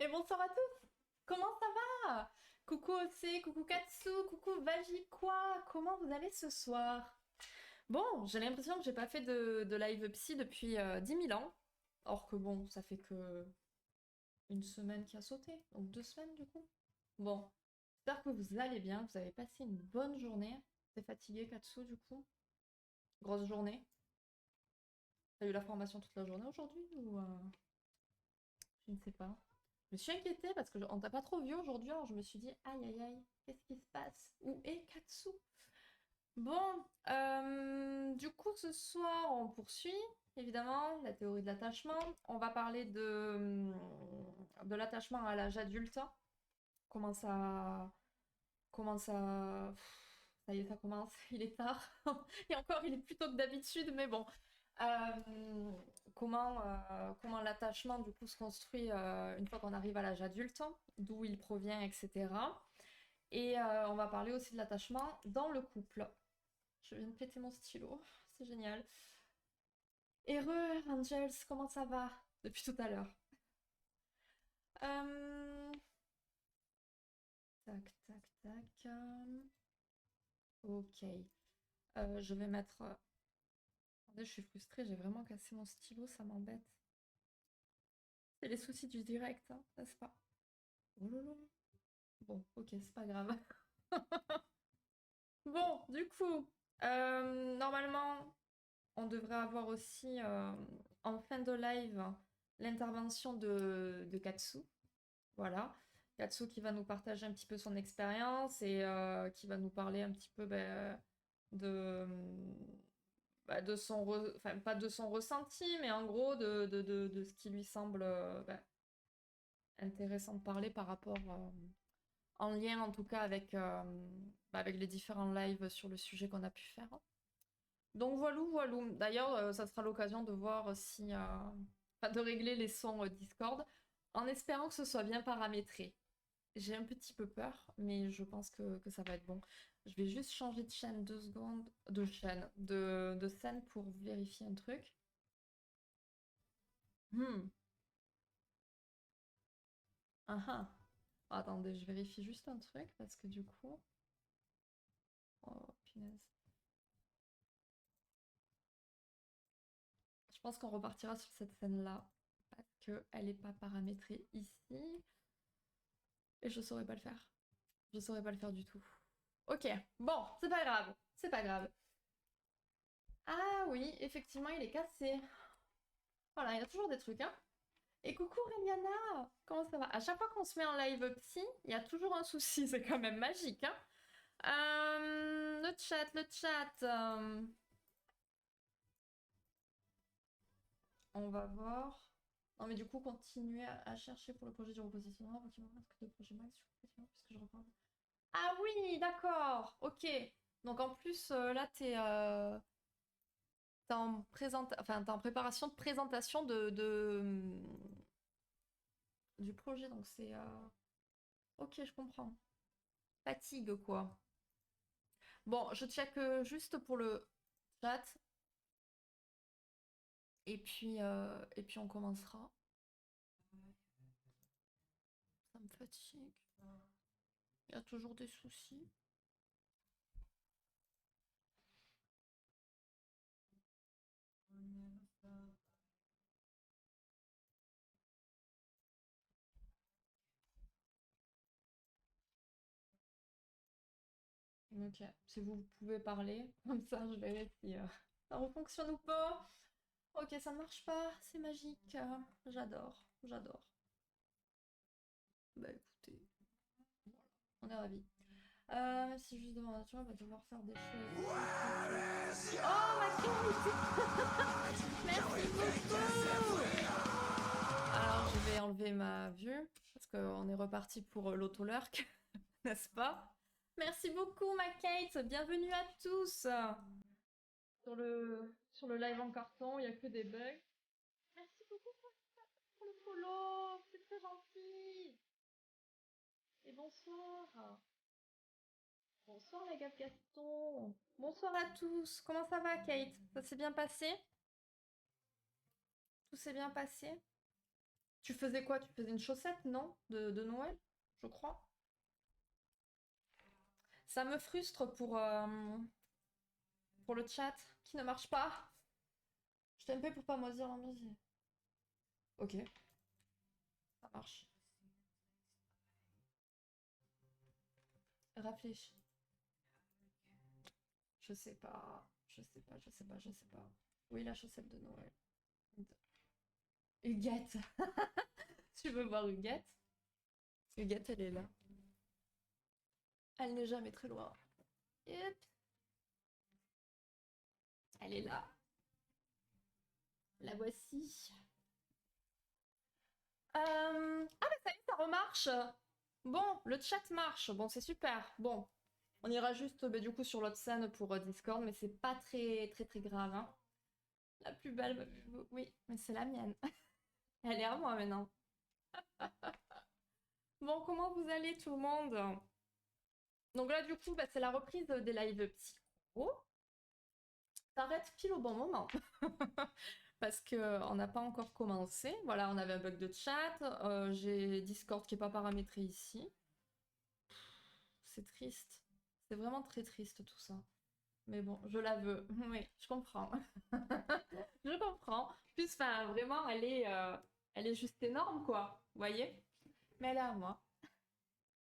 Et bonsoir à tous. Comment ça va? Coucou Ose, coucou Katsu, coucou Vajikwa. Comment vous allez ce soir? Bon, j'ai l'impression que j'ai pas fait de live psy depuis 10 000 ans. Or que bon, ça fait que une semaine qui a sauté. Donc 2 semaines du coup. Bon, j'espère que vous allez bien, que vous avez passé une bonne journée. T'es fatigué Katsu du coup? Grosse journée. T'as eu la formation toute la journée aujourd'hui ou je ne sais pas. Je me suis inquiétée parce que on t'a pas trop vu aujourd'hui, alors je me suis dit aïe aïe aïe, qu'est-ce qui se passe? Où est Katsu? Bon, du coup ce soir on poursuit évidemment la théorie de l'attachement. On va parler de l'attachement à l'âge adulte. Comment ça, comment ça, ça y est, ça commence. Il est tard et encore il est plus tôt que d'habitude, mais bon. Euh, comment l'attachement du coup se construit une fois qu'on arrive à l'âge adulte, d'où il provient, etc. Et on va parler aussi de l'attachement dans le couple. Je viens de péter mon stylo, c'est génial. Heureux, Angels, comment ça va depuis tout à l'heure? Euh, Tac, tac, tac. Ok. Je vais mettre. Attendez, je suis frustrée, j'ai vraiment cassé mon stylo, ça m'embête. C'est les soucis du direct, hein, n'est-ce pas? Oh là là. Bon, ok, c'est pas grave. Bon, du coup, normalement, on devrait avoir aussi en fin de live l'intervention de Katsu. Voilà. Katsu qui va nous partager un petit peu son expérience et qui va nous parler un petit peu de, de son... Enfin, pas de son ressenti, mais en gros de ce qui lui semble intéressant de parler par rapport en lien en tout cas avec les différents lives sur le sujet qu'on a pu faire. Donc voilà, voilà. D'ailleurs, ça sera l'occasion de voir si, enfin, de régler les sons Discord, en espérant que ce soit bien paramétré. J'ai un petit peu peur, mais je pense que ça va être bon. Je vais juste changer de chaîne 2 secondes, de scène pour vérifier un truc. Hmm. Ah ah. Attendez, je vérifie juste un truc parce que du coup. Oh, punaise. Je pense qu'on repartira sur cette scène-là parce qu'elle n'est pas paramétrée ici et je saurais pas le faire. Je saurais pas le faire du tout. Ok, bon, c'est pas grave, c'est pas grave. Ah oui, effectivement, il est cassé. Voilà, il y a toujours des trucs, hein. Et coucou Reliana, comment ça va? À chaque fois qu'on se met en live psy, il y a toujours un souci, c'est quand même magique, hein. Le chat, le chat. On va voir. Non mais du coup, continuez à chercher pour le projet du repositionnement. Pokémon Masque de projet Max, puisque je reprends. Ah oui, d'accord, ok. Donc en plus, là, t'es en préparation de présentation du projet, donc c'est... Ok, je comprends. Fatigue, quoi. Bon, je check juste pour le chat, et puis on commencera. Ça me fatigue. Il y a toujours des soucis. Ok, si vous pouvez parler, comme ça je verrai si ça refonctionne ou pas. Ok, ça ne marche pas, c'est magique. J'adore, j'adore. Bah écoutez, voilà, on est ravis. Si juste devant la nature, on va devoir faire des choses. Oh ma Kate! Merci beaucoup! Alors je vais enlever ma vue, parce qu'on est reparti pour l'autolurk, n'est-ce pas? Merci beaucoup ma Kate, bienvenue à tous! Sur le live en carton, il n'y a que des bugs. Merci beaucoup pour le follow, c'est très gentil. Et bonsoir. Bonsoir les gars de Gaston. Bonsoir à tous. Comment ça va Kate? Ça s'est bien passé? Tout s'est bien passé? Tu faisais quoi? Tu faisais une chaussette, non? De Noël, je crois. Ça me frustre pour le chat qui ne marche pas. Je t'aime pour pas moisir en musique. Ok, ça marche. Réfléchis. Je sais pas. Je sais pas, je sais pas, je sais pas. Oui, la chaussette de Noël. Huguette. Tu veux voir Huguette? Huguette, elle est là. Elle n'est jamais très loin. Yep. Elle est là. La voici. Ah bah ça y est, ça remarche. Bon, le chat marche. Bon, c'est super. Bon, on ira juste bah, du coup sur l'autre scène pour Discord, mais c'est pas très très très grave. Hein. La plus belle, oui, mais c'est la mienne. Elle est à moi maintenant. Bon, comment vous allez tout le monde? Donc là, du coup, bah, c'est la reprise des lives psycho. T'arrêtes pile au bon moment. Parce qu'on n'a pas encore commencé. Voilà, on avait un bug de chat. J'ai Discord qui n'est pas paramétré ici. C'est triste. C'est vraiment très triste tout ça. Mais bon, je la veux. Oui, je comprends. Je comprends. En plus, enfin, vraiment, elle est juste énorme, quoi. Vous voyez? Mais elle est à moi.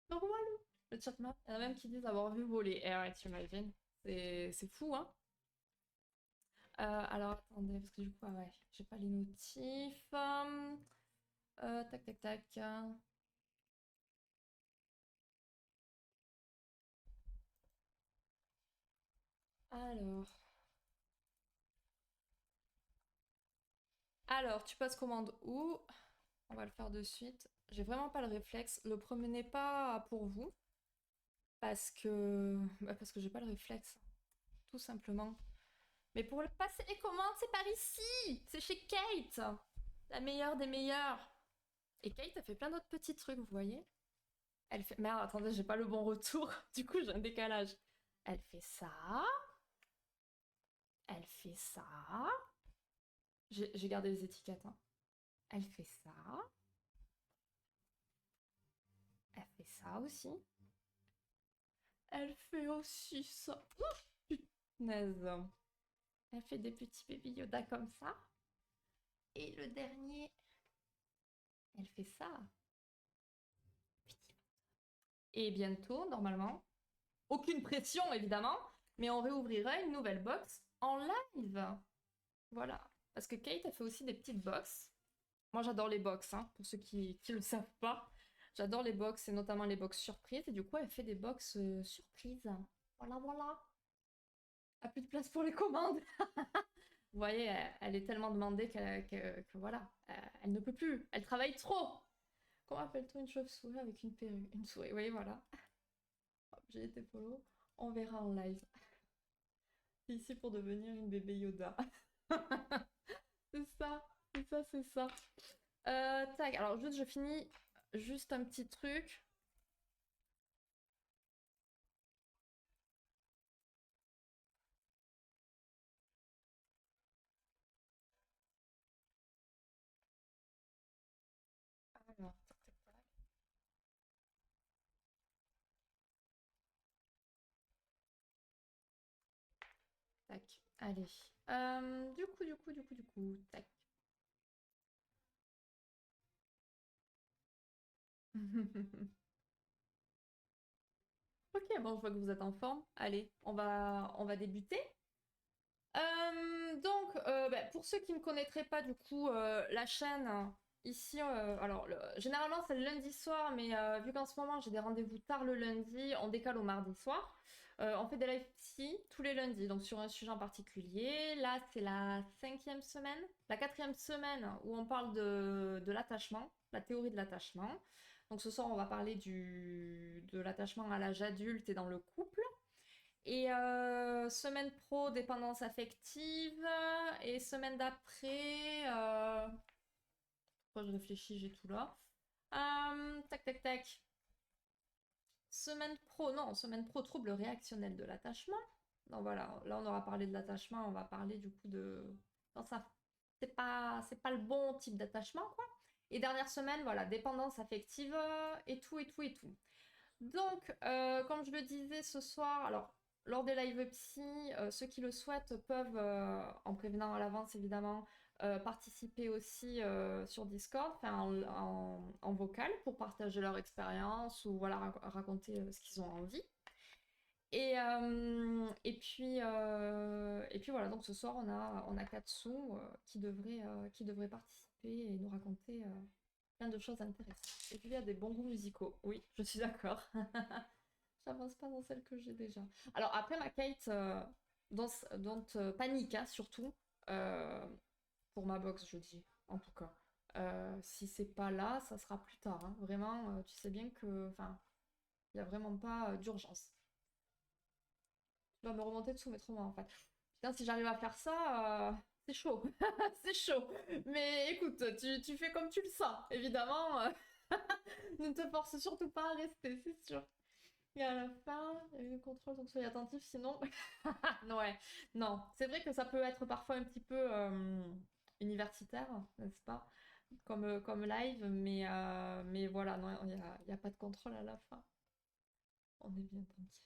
Donc voilà. Le chat map. Il y en a même qui disent avoir vu voler. Eh ouais, tu imagines. C'est fou, hein. Alors attendez, parce que du coup, ah ouais, j'ai pas les notifs. Tac, tac, tac. Alors. Alors, tu passes commande où? On va le faire de suite. J'ai vraiment pas le réflexe. Le promenez pas pour vous. Parce que j'ai pas le réflexe. Tout simplement. Mais pour le passer les commandes, c'est par ici. C'est chez Kate. La meilleure des meilleures. Et Kate a fait plein d'autres petits trucs, vous voyez? Elle fait... Merde, attendez, j'ai pas le bon retour. Du coup, j'ai un décalage. Elle fait ça. Elle fait ça. J'ai gardé les étiquettes. Hein. Elle fait ça. Elle fait ça aussi. Elle fait aussi ça. Ouf, punaise. Elle fait des petits bébés Yoda comme ça. Et le dernier, elle fait ça. Et bientôt, normalement, aucune pression évidemment, mais on réouvrira une nouvelle box en live. Voilà. Parce que Kate a fait aussi des petites box. Moi j'adore les box, hein, pour ceux qui le savent pas. J'adore les box et notamment les box surprises. Et du coup, elle fait des box surprises. Voilà, voilà. A plus de place pour les commandes. Vous voyez, elle est tellement demandée que voilà, elle ne peut plus. Elle travaille trop. Comment appelle-t-on une chauve-souris avec une perruque? Une souris, oui, voilà. J'ai été follow. On verra en live. Ici pour devenir une bébé Yoda. C'est ça, c'est ça, c'est ça. Tac, alors juste je finis juste un petit truc. Alors, tac, tac, tac. Tac, allez. Tac. Ok, bon, je vois que vous êtes en forme. Allez, on va débuter. Pour ceux qui ne connaîtraient pas du coup la chaîne, ici, généralement c'est le lundi soir, mais vu qu'en ce moment j'ai des rendez-vous tard le lundi, on décale au mardi soir. On fait des live psy tous les lundis, donc sur un sujet en particulier. Là, c'est la 5e semaine, la 4e semaine où on parle de l'attachement, la théorie de l'attachement. Donc ce soir, on va parler de l'attachement à l'âge adulte et dans le couple. Et semaine pro, dépendance affective. Et semaine d'après, pourquoi je réfléchis, j'ai tout là. Tac, tac, tac. Semaine pro, trouble réactionnel de l'attachement. Donc voilà, là on aura parlé de l'attachement, on va parler du coup de... Non, ça, c'est pas le bon type d'attachement, quoi. Et dernière semaine, voilà, dépendance affective et tout, et tout, et tout. Donc, comme je le disais ce soir, alors, lors des live psy, ceux qui le souhaitent peuvent, en prévenant à l'avance évidemment, participer aussi sur Discord, enfin en vocal pour partager leur expérience ou voilà, raconter ce qu'ils ont envie. Et puis voilà, donc ce soir on a Katsu qui devrait participer et nous raconter plein de choses intéressantes. Et puis il y a des bons goûts musicaux, oui, je suis d'accord. J'avance pas dans celle que j'ai déjà. Alors après ma Kate, dont Panika surtout, euh, pour ma box je dis, en tout cas. Si c'est pas là, ça sera plus tard. Hein. Vraiment, tu sais bien que, enfin, il y a vraiment pas d'urgence. Tu vas me remonter dessous mes traumas en fait. Putain, si j'arrive à faire ça, c'est chaud. C'est chaud. Mais écoute, tu fais comme tu le sens. Évidemment, ne te force surtout pas à rester, c'est sûr. Et à la fin, il y a eu le contrôle, donc soyez attentif, sinon. Ouais, non. C'est vrai que ça peut être parfois un petit peu universitaire, n'est-ce pas? Comme live, mais voilà, non, il y a pas de contrôle à la fin. On est bien tranquille.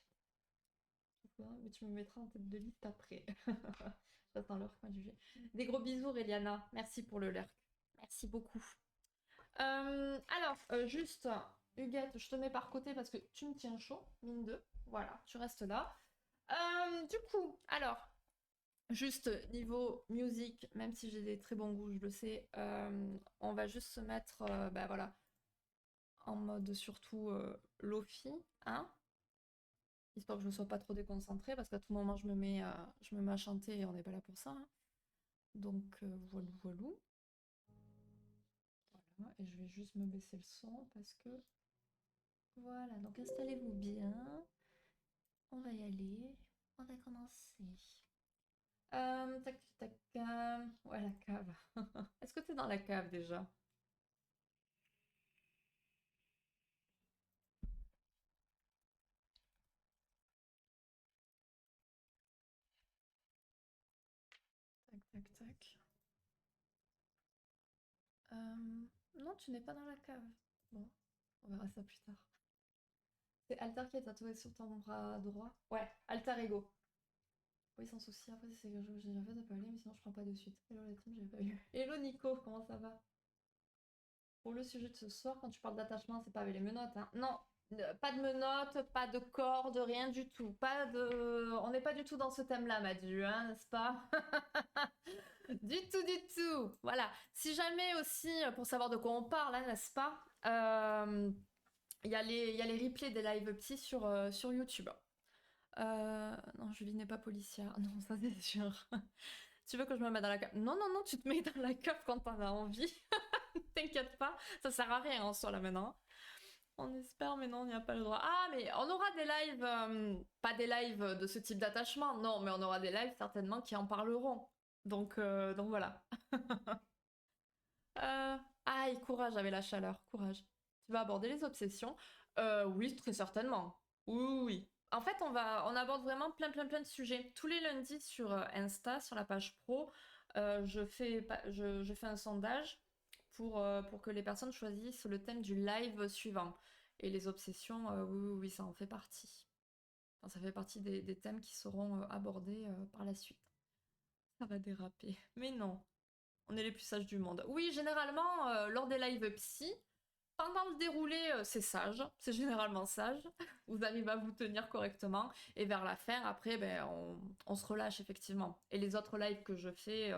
Mais tu me mettras en tête de liste après. J'attends l'heure quand je vais. Des gros bisous, Reliana. Merci pour le lurk. Merci beaucoup. Alors, juste, Huguette, je te mets par côté parce que tu me tiens chaud, mine de. Voilà, tu restes là. Du coup, alors, juste niveau musique, même si j'ai des très bons goûts, je le sais, on va juste se mettre, bah voilà, en mode surtout lofi, hein, histoire que je ne sois pas trop déconcentrée, parce qu'à tout moment je me mets à chanter et on n'est pas là pour ça. Hein. Donc voilà, voilà. Voilà, et je vais juste me baisser le son parce que voilà, donc installez-vous bien. On va y aller. On va commencer. Tac, tac, ouais, la cave. Est-ce que t'es dans la cave déjà? Tac, tac, tac. Non, tu n'es pas dans la cave. Bon, on verra ça plus tard. C'est Alter qui est tatoué sur ton bras droit? Ouais, Alter Ego. Oui, sans souci. Après, c'est quelque chose que j'ai déjà fait de pas aller, mais sinon je prends pas de suite. Hello la team, j'avais pas eu. Hello Nico, comment ça va? Pour le sujet de ce soir, quand tu parles d'attachement, c'est pas avec les menottes, hein. Non, pas de menottes, pas de corde, rien du tout. Pas de... On n'est pas du tout dans ce thème-là, Madu, hein, n'est-ce pas? Du tout, du tout. Voilà. Si jamais aussi, pour savoir de quoi on parle, hein, n'est-ce pas? Il y a les replays des live psy sur YouTube. Non, Julie n'est pas policière. Non, ça c'est sûr. Tu veux que je me mette dans la cave? Non, non, non, tu te mets dans la cave quand t'en as envie. T'inquiète pas, ça sert à rien en soi là maintenant. On espère, mais non, on n'y a pas le droit. Ah, mais on aura des lives, pas des lives de ce type d'attachement, non, mais on aura des lives certainement qui en parleront. Donc voilà. Aïe, courage avec la chaleur, courage. Tu vas aborder les obsessions? Oui, très certainement. Oui, oui, oui. En fait, on aborde vraiment plein, plein, plein de sujets. Tous les lundis sur Insta, sur la page pro, je fais un sondage pour que les personnes choisissent le thème du live suivant. Et les obsessions, oui, oui, oui, ça en fait partie. Enfin, ça fait partie des thèmes qui seront abordés par la suite. Ça va déraper. Mais non, on est les plus sages du monde. Oui, généralement, lors des lives psy, pendant le déroulé, c'est sage, c'est généralement sage. Vous arrivez à vous tenir correctement. Et vers la fin, après, ben, on se relâche effectivement. Et les autres lives que je fais,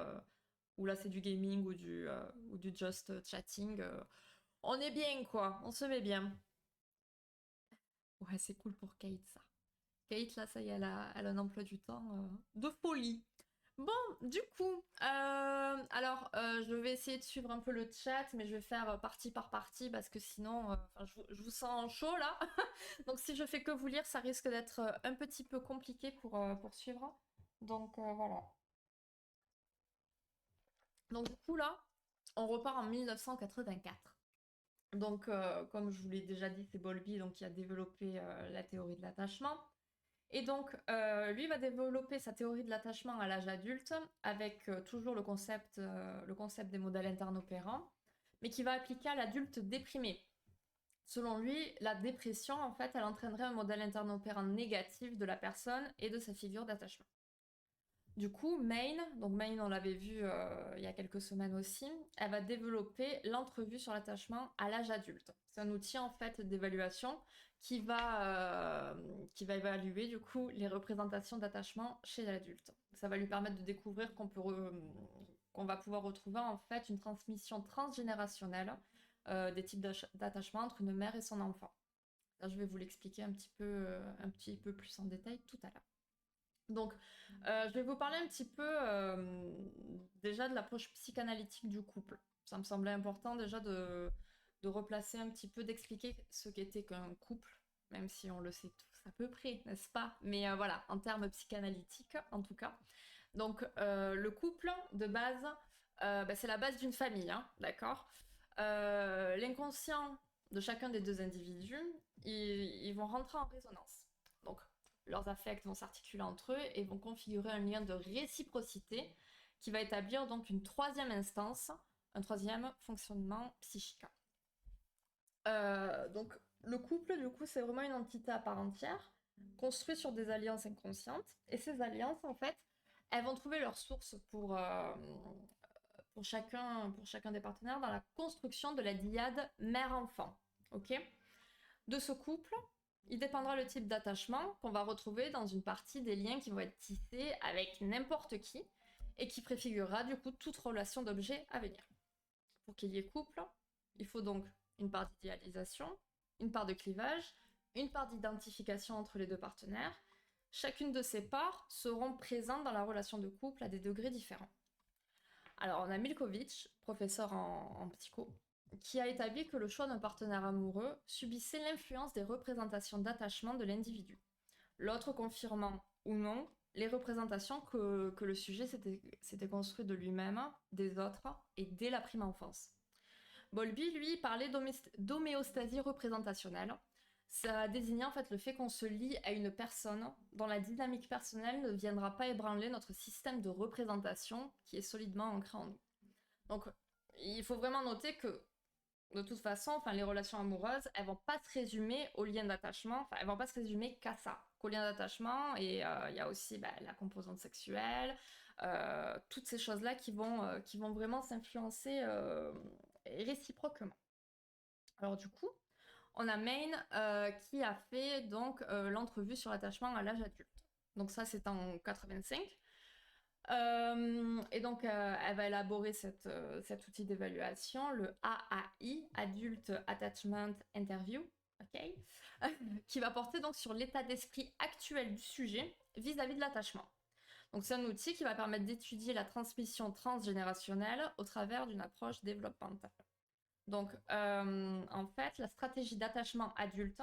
où là c'est du gaming ou du just chatting, on est bien quoi, on se met bien. Ouais, c'est cool pour Kate ça. Kate, là, ça y est, elle a un emploi du temps de folie. Bon, du coup, je vais essayer de suivre un peu le chat, mais je vais faire partie par partie parce que sinon, je vous sens chaud là. Donc si je fais que vous lire, ça risque d'être un petit peu compliqué pour suivre. Donc voilà. Donc du coup là, on repart en 1984. Donc comme je vous l'ai déjà dit, c'est Bowlby donc, qui a développé la théorie de l'attachement. Et donc, lui va développer sa théorie de l'attachement à l'âge adulte avec toujours le concept des modèles internes opérants. mais qui va appliquer à l'adulte déprimé. Selon lui, la dépression, en fait, elle entraînerait un modèle interne opérant négatif de la personne et de sa figure d'attachement. Du coup, Maine, on l'avait vu il y a quelques semaines aussi, elle va développer l'entrevue sur l'attachement à l'âge adulte. C'est un outil en fait d'évaluation qui va évaluer du coup les représentations d'attachement chez l'adulte. Ça va lui permettre de découvrir qu'on va pouvoir retrouver en fait une transmission transgénérationnelle des types d'attachement entre une mère et son enfant. Là, je vais vous l'expliquer un petit peu plus en détail tout à l'heure. Donc, je vais vous parler un petit peu déjà de l'approche psychanalytique du couple. Ça me semblait important déjà de replacer un petit peu, d'expliquer ce qu'était qu'un couple, même si on le sait tous à peu près, n'est-ce pas? Mais voilà, en termes psychanalytiques en tout cas. Donc, le couple, de base, c'est la base d'une famille, hein, d'accord? L'inconscient de chacun des deux individus, ils vont rentrer en résonance. Donc, leurs affects vont s'articuler entre eux et vont configurer un lien de réciprocité qui va établir donc une troisième instance, un troisième fonctionnement psychique. Donc le couple, du coup, c'est vraiment une entité à part entière, construite sur des alliances inconscientes. Et ces alliances, en fait, elles vont trouver leur source pour chacun des partenaires dans la construction de la dyade mère-enfant. Ok. De ce couple, il dépendra le type d'attachement qu'on va retrouver dans une partie des liens qui vont être tissés avec n'importe qui et qui préfigurera du coup toute relation d'objet à venir. Pour qu'il y ait couple, il faut donc une part d'idéalisation, une part de clivage, une part d'identification entre les deux partenaires. Chacune de ces parts seront présentes dans la relation de couple à des degrés différents. Alors, on a Milkovitch, professeur en psycho, qui a établi que le choix d'un partenaire amoureux subissait l'influence des représentations d'attachement de l'individu, l'autre confirmant ou non les représentations que le sujet s'était construit de lui-même, des autres et dès la prime enfance. Bowlby, lui, parlait d'homéostasie représentationnelle. Ça désignait en fait le fait qu'on se lie à une personne dont la dynamique personnelle ne viendra pas ébranler notre système de représentation qui est solidement ancré en nous. Donc, il faut vraiment noter que de toute façon, enfin, les relations amoureuses, elles vont pas se résumer aux liens d'attachement, enfin, elles vont pas se résumer qu'à ça, qu'aux liens d'attachement, et il y a aussi la composante sexuelle, toutes ces choses-là qui vont vraiment s'influencer réciproquement. Alors du coup, on a Maine qui a fait donc l'entrevue sur l'attachement à l'âge adulte. Donc ça, c'est en 85. Et donc, elle va élaborer cet outil d'évaluation, le AAI, Adult Attachment Interview, ok, qui va porter donc sur l'état d'esprit actuel du sujet vis-à-vis de l'attachement. Donc, c'est un outil qui va permettre d'étudier la transmission transgénérationnelle au travers d'une approche développementale. Donc, en fait, la stratégie d'attachement adulte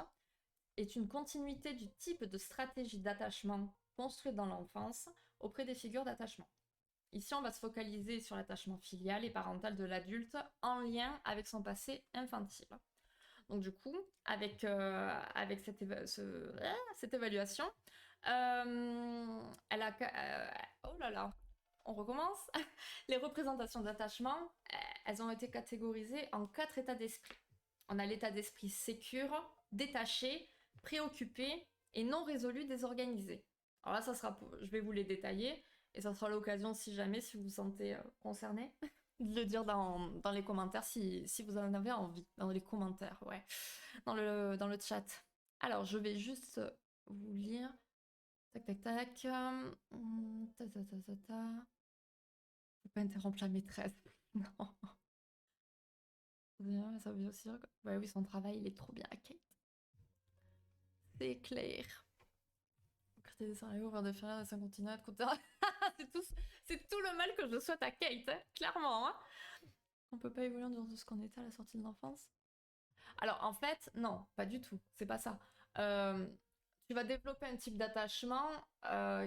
est une continuité du type de stratégie d'attachement construite dans l'enfance auprès des figures d'attachement. Ici, on va se focaliser sur l'attachement filial et parental de l'adulte en lien avec son passé infantile. Donc du coup, avec cette évaluation, elle a... oh là là, on recommence. Les représentations d'attachement, elles ont été catégorisées en 4 états d'esprit. On a l'état d'esprit sécure, détaché, préoccupé et non résolu, désorganisé. Alors là, je vais vous les détailler et ça sera l'occasion, si jamais, si vous vous sentez concerné, de le dire dans les commentaires si vous en avez envie. Dans les commentaires, ouais. Dans le chat. Alors, je vais juste vous lire. Tac, tac, tac. Ta, ta, ta, ta, ta. Faut pas interrompre la maîtresse. Non. Bien, ça veut aussi dire que... Ouais, oui, son travail, il est trop bien, Kate. C'est clair. Créer des scénarios, vers des films, des continents, etc. c'est tout le mal que je souhaite à Kate, hein, clairement. Hein. On peut pas évoluer en dehors de ce qu'on était à la sortie de l'enfance. Alors, en fait, non, pas du tout. C'est pas ça. Tu vas développer un type d'attachement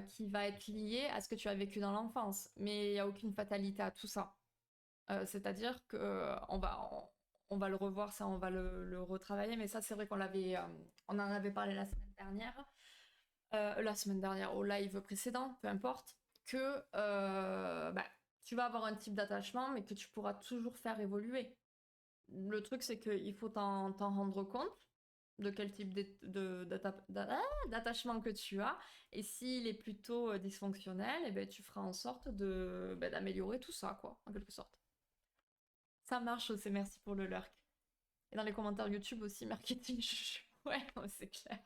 qui va être lié à ce que tu as vécu dans l'enfance. Mais il n'y a aucune fatalité à tout ça. C'est-à-dire que on va le revoir, ça, on va le retravailler. Mais ça, c'est vrai on en avait parlé la semaine dernière au live précédent, peu importe, que tu vas avoir un type d'attachement, mais que tu pourras toujours faire évoluer. Le truc, c'est qu'il faut t'en rendre compte de quel type d'attachement que tu as. Et s'il est plutôt dysfonctionnel, eh ben, tu feras en sorte d'améliorer tout ça, quoi, en quelque sorte. Ça marche aussi, merci pour le lurk. Et dans les commentaires YouTube aussi, marketing chuchu. Ouais, c'est clair.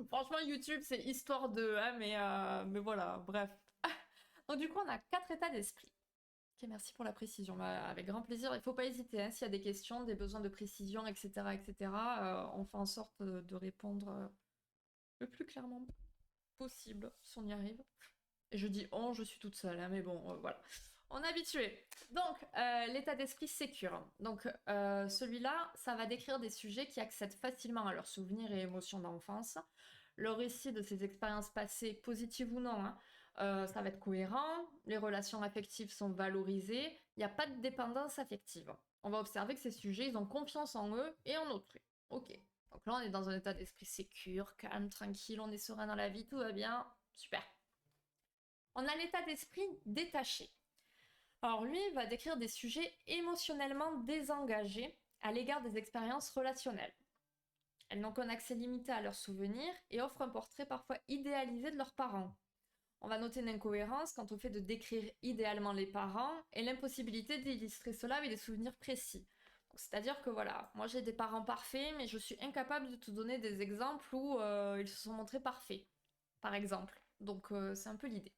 Franchement, YouTube, c'est histoire de... hein, mais voilà, bref. Donc du coup, on a 4 états d'esprit. Ok, merci pour la précision. Bah, avec grand plaisir. Il faut pas hésiter, hein, s'il y a des questions, des besoins de précision, etc., etc. On fait en sorte de répondre le plus clairement possible, si on y arrive. Et je dis on, je suis toute seule, hein, mais bon, voilà. On est habitué. Donc, l'état d'esprit sécure. Donc, celui-là, ça va décrire des sujets qui accèdent facilement à leurs souvenirs et émotions d'enfance. Le récit de ses expériences passées, positives ou non, hein, ça va être cohérent. Les relations affectives sont valorisées. Il n'y a pas de dépendance affective. On va observer que ces sujets, ils ont confiance en eux et en autrui. Ok. Donc là, on est dans un état d'esprit sécure, calme, tranquille, on est serein dans la vie, tout va bien. Super. On a l'état d'esprit détaché. Alors lui, il va décrire des sujets émotionnellement désengagés à l'égard des expériences relationnelles. Elles n'ont qu'un accès limité à leurs souvenirs et offrent un portrait parfois idéalisé de leurs parents. On va noter une incohérence quant au fait de décrire idéalement les parents et l'impossibilité d'illustrer cela avec des souvenirs précis. C'est-à-dire que voilà, moi j'ai des parents parfaits, mais je suis incapable de te donner des exemples où ils se sont montrés parfaits, par exemple. Donc c'est un peu l'idée.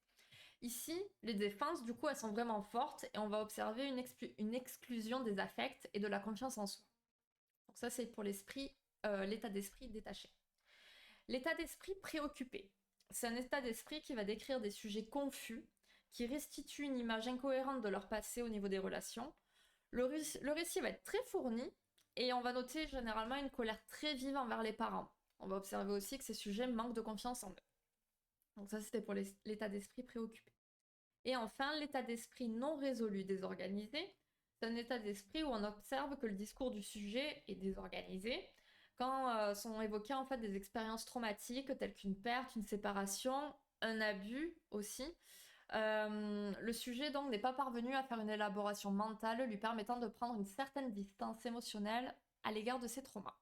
Ici, les défenses, du coup, elles sont vraiment fortes et on va observer une exclusion des affects et de la confiance en soi. Donc ça, c'est pour l'état d'esprit détaché. L'état d'esprit préoccupé. C'est un état d'esprit qui va décrire des sujets confus, qui restituent une image incohérente de leur passé au niveau des relations. Le récit va être très fourni et on va noter généralement une colère très vive envers les parents. On va observer aussi que ces sujets manquent de confiance en eux. Donc ça, c'était pour l'état d'esprit préoccupé. Et enfin, l'état d'esprit non résolu désorganisé, c'est un état d'esprit où on observe que le discours du sujet est désorganisé quand sont évoquées en fait des expériences traumatiques telles qu'une perte, une séparation, un abus aussi. Le sujet donc n'est pas parvenu à faire une élaboration mentale lui permettant de prendre une certaine distance émotionnelle à l'égard de ses traumas.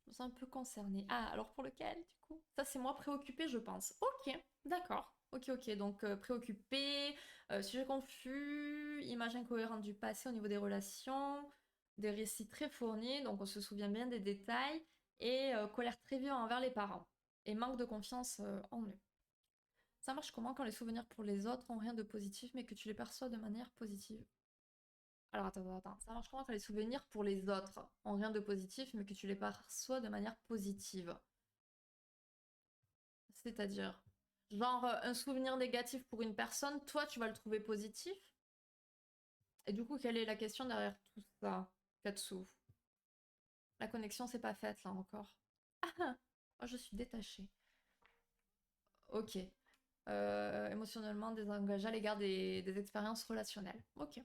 Je me sens un peu concernée. Ah, alors pour lequel du coup? Ça c'est moi préoccupée je pense. Ok, d'accord. Ok, donc préoccupé, sujet confus, image incohérente du passé au niveau des relations, des récits très fournis, donc on se souvient bien des détails, et colère très vive envers les parents, et manque de confiance en eux. Ça marche comment quand les souvenirs pour les autres ont rien de positif mais que tu les perçois de manière positive? Alors attends. Ça marche comment quand les souvenirs pour les autres ont rien de positif mais que tu les perçois de manière positive? C'est-à-dire, genre un souvenir négatif pour une personne, toi tu vas le trouver positif? Et du coup, quelle est la question derrière tout ça, Katsu? La connexion s'est pas faite là encore. Ah, moi je suis détachée. Ok. Émotionnellement désengagée à l'égard des expériences relationnelles. Ok.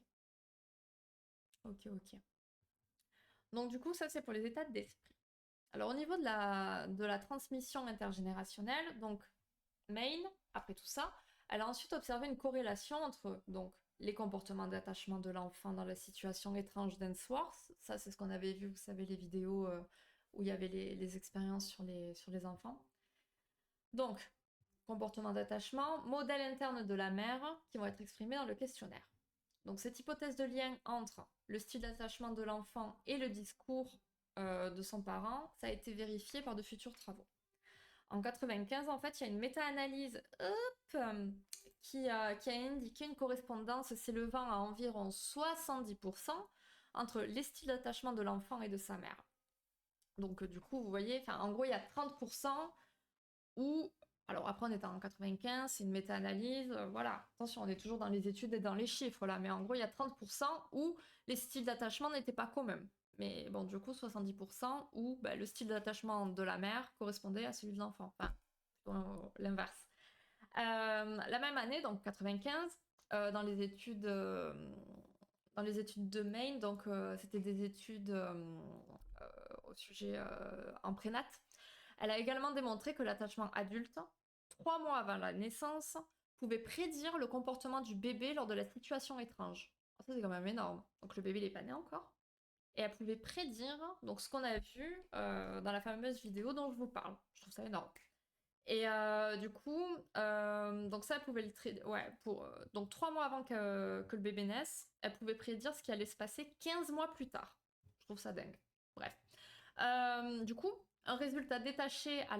Donc du coup, ça c'est pour les états d'esprit. Alors au niveau de la transmission intergénérationnelle, donc Main, après tout ça, elle a ensuite observé une corrélation entre donc les comportements d'attachement de l'enfant dans la situation étrange d'Ensworth, ça c'est ce qu'on avait vu, vous savez, les vidéos où il y avait les expériences sur les enfants. Donc, comportement d'attachement, modèle interne de la mère qui vont être exprimés dans le questionnaire. Donc cette hypothèse de lien entre le style d'attachement de l'enfant et le discours de son parent, ça a été vérifié par de futurs travaux. En 95, en fait, il y a une méta-analyse qui a indiqué une correspondance s'élevant à environ 70% entre les styles d'attachement de l'enfant et de sa mère. Donc du coup, vous voyez, en gros, il y a 30% où... Alors après, on est en 95, c'est une méta-analyse, voilà. Attention, on est toujours dans les études et dans les chiffres, là. Mais en gros, il y a 30% où les styles d'attachement n'étaient pas communs. Mais bon, du coup, 70% où le style d'attachement de la mère correspondait à celui de l'enfant. Enfin, l'inverse. La même année, donc 95, dans les études de Maine, donc c'était des études au sujet en prénat. Elle a également démontré que l'attachement adulte, 3 mois avant la naissance, pouvait prédire le comportement du bébé lors de la situation étrange. Ça, c'est quand même énorme. Donc le bébé, il est pas né encore. Et elle pouvait prédire donc ce qu'on a vu dans la fameuse vidéo dont je vous parle. Je trouve ça énorme. Et du coup, donc ça, elle pouvait ouais, donc 3 mois avant que le bébé naisse, elle pouvait prédire ce qui allait se passer 15 mois plus tard. Je trouve ça dingue. Bref. Du coup, un résultat détaché à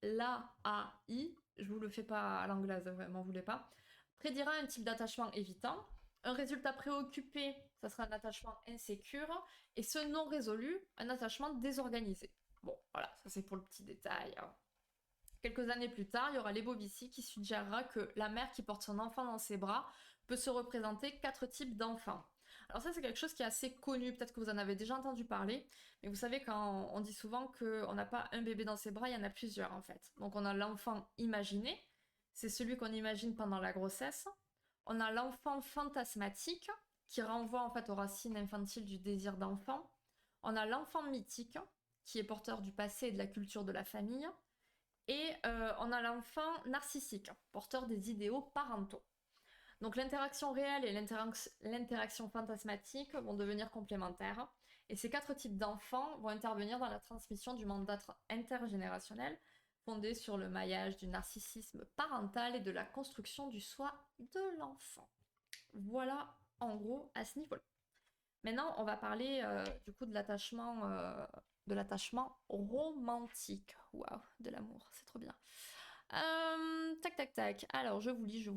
l'AAI, je vous le fais pas à l'anglaise, m'en voulez pas, prédira un type d'attachement évitant. Un résultat préoccupé, ça sera un attachement insécure. Et ce non résolu, un attachement désorganisé. Bon, voilà, ça c'est pour le petit détail. Quelques années plus tard, il y aura l'Ebovici qui suggérera que la mère qui porte son enfant dans ses bras peut se représenter 4 types d'enfants. Alors ça, c'est quelque chose qui est assez connu, peut-être que vous en avez déjà entendu parler, mais vous savez, quand on dit souvent qu'on n'a pas un bébé dans ses bras, il y en a plusieurs en fait. Donc on a l'enfant imaginé, c'est celui qu'on imagine pendant la grossesse. On a l'enfant fantasmatique, qui renvoie en fait aux racines infantiles du désir d'enfant. On a l'enfant mythique, qui est porteur du passé et de la culture de la famille. Et on a l'enfant narcissique, porteur des idéaux parentaux. Donc l'interaction réelle et l'interaction fantasmatique vont devenir complémentaires. Et ces 4 types d'enfants vont intervenir dans la transmission du mandat intergénérationnel, fondé sur le maillage du narcissisme parental et de la construction du soi de l'enfant. Voilà en gros à ce niveau-là. Maintenant, on va parler du coup de l'attachement romantique. Waouh, de l'amour, c'est trop bien. Tac, tac, tac. Alors, je vous lis. Je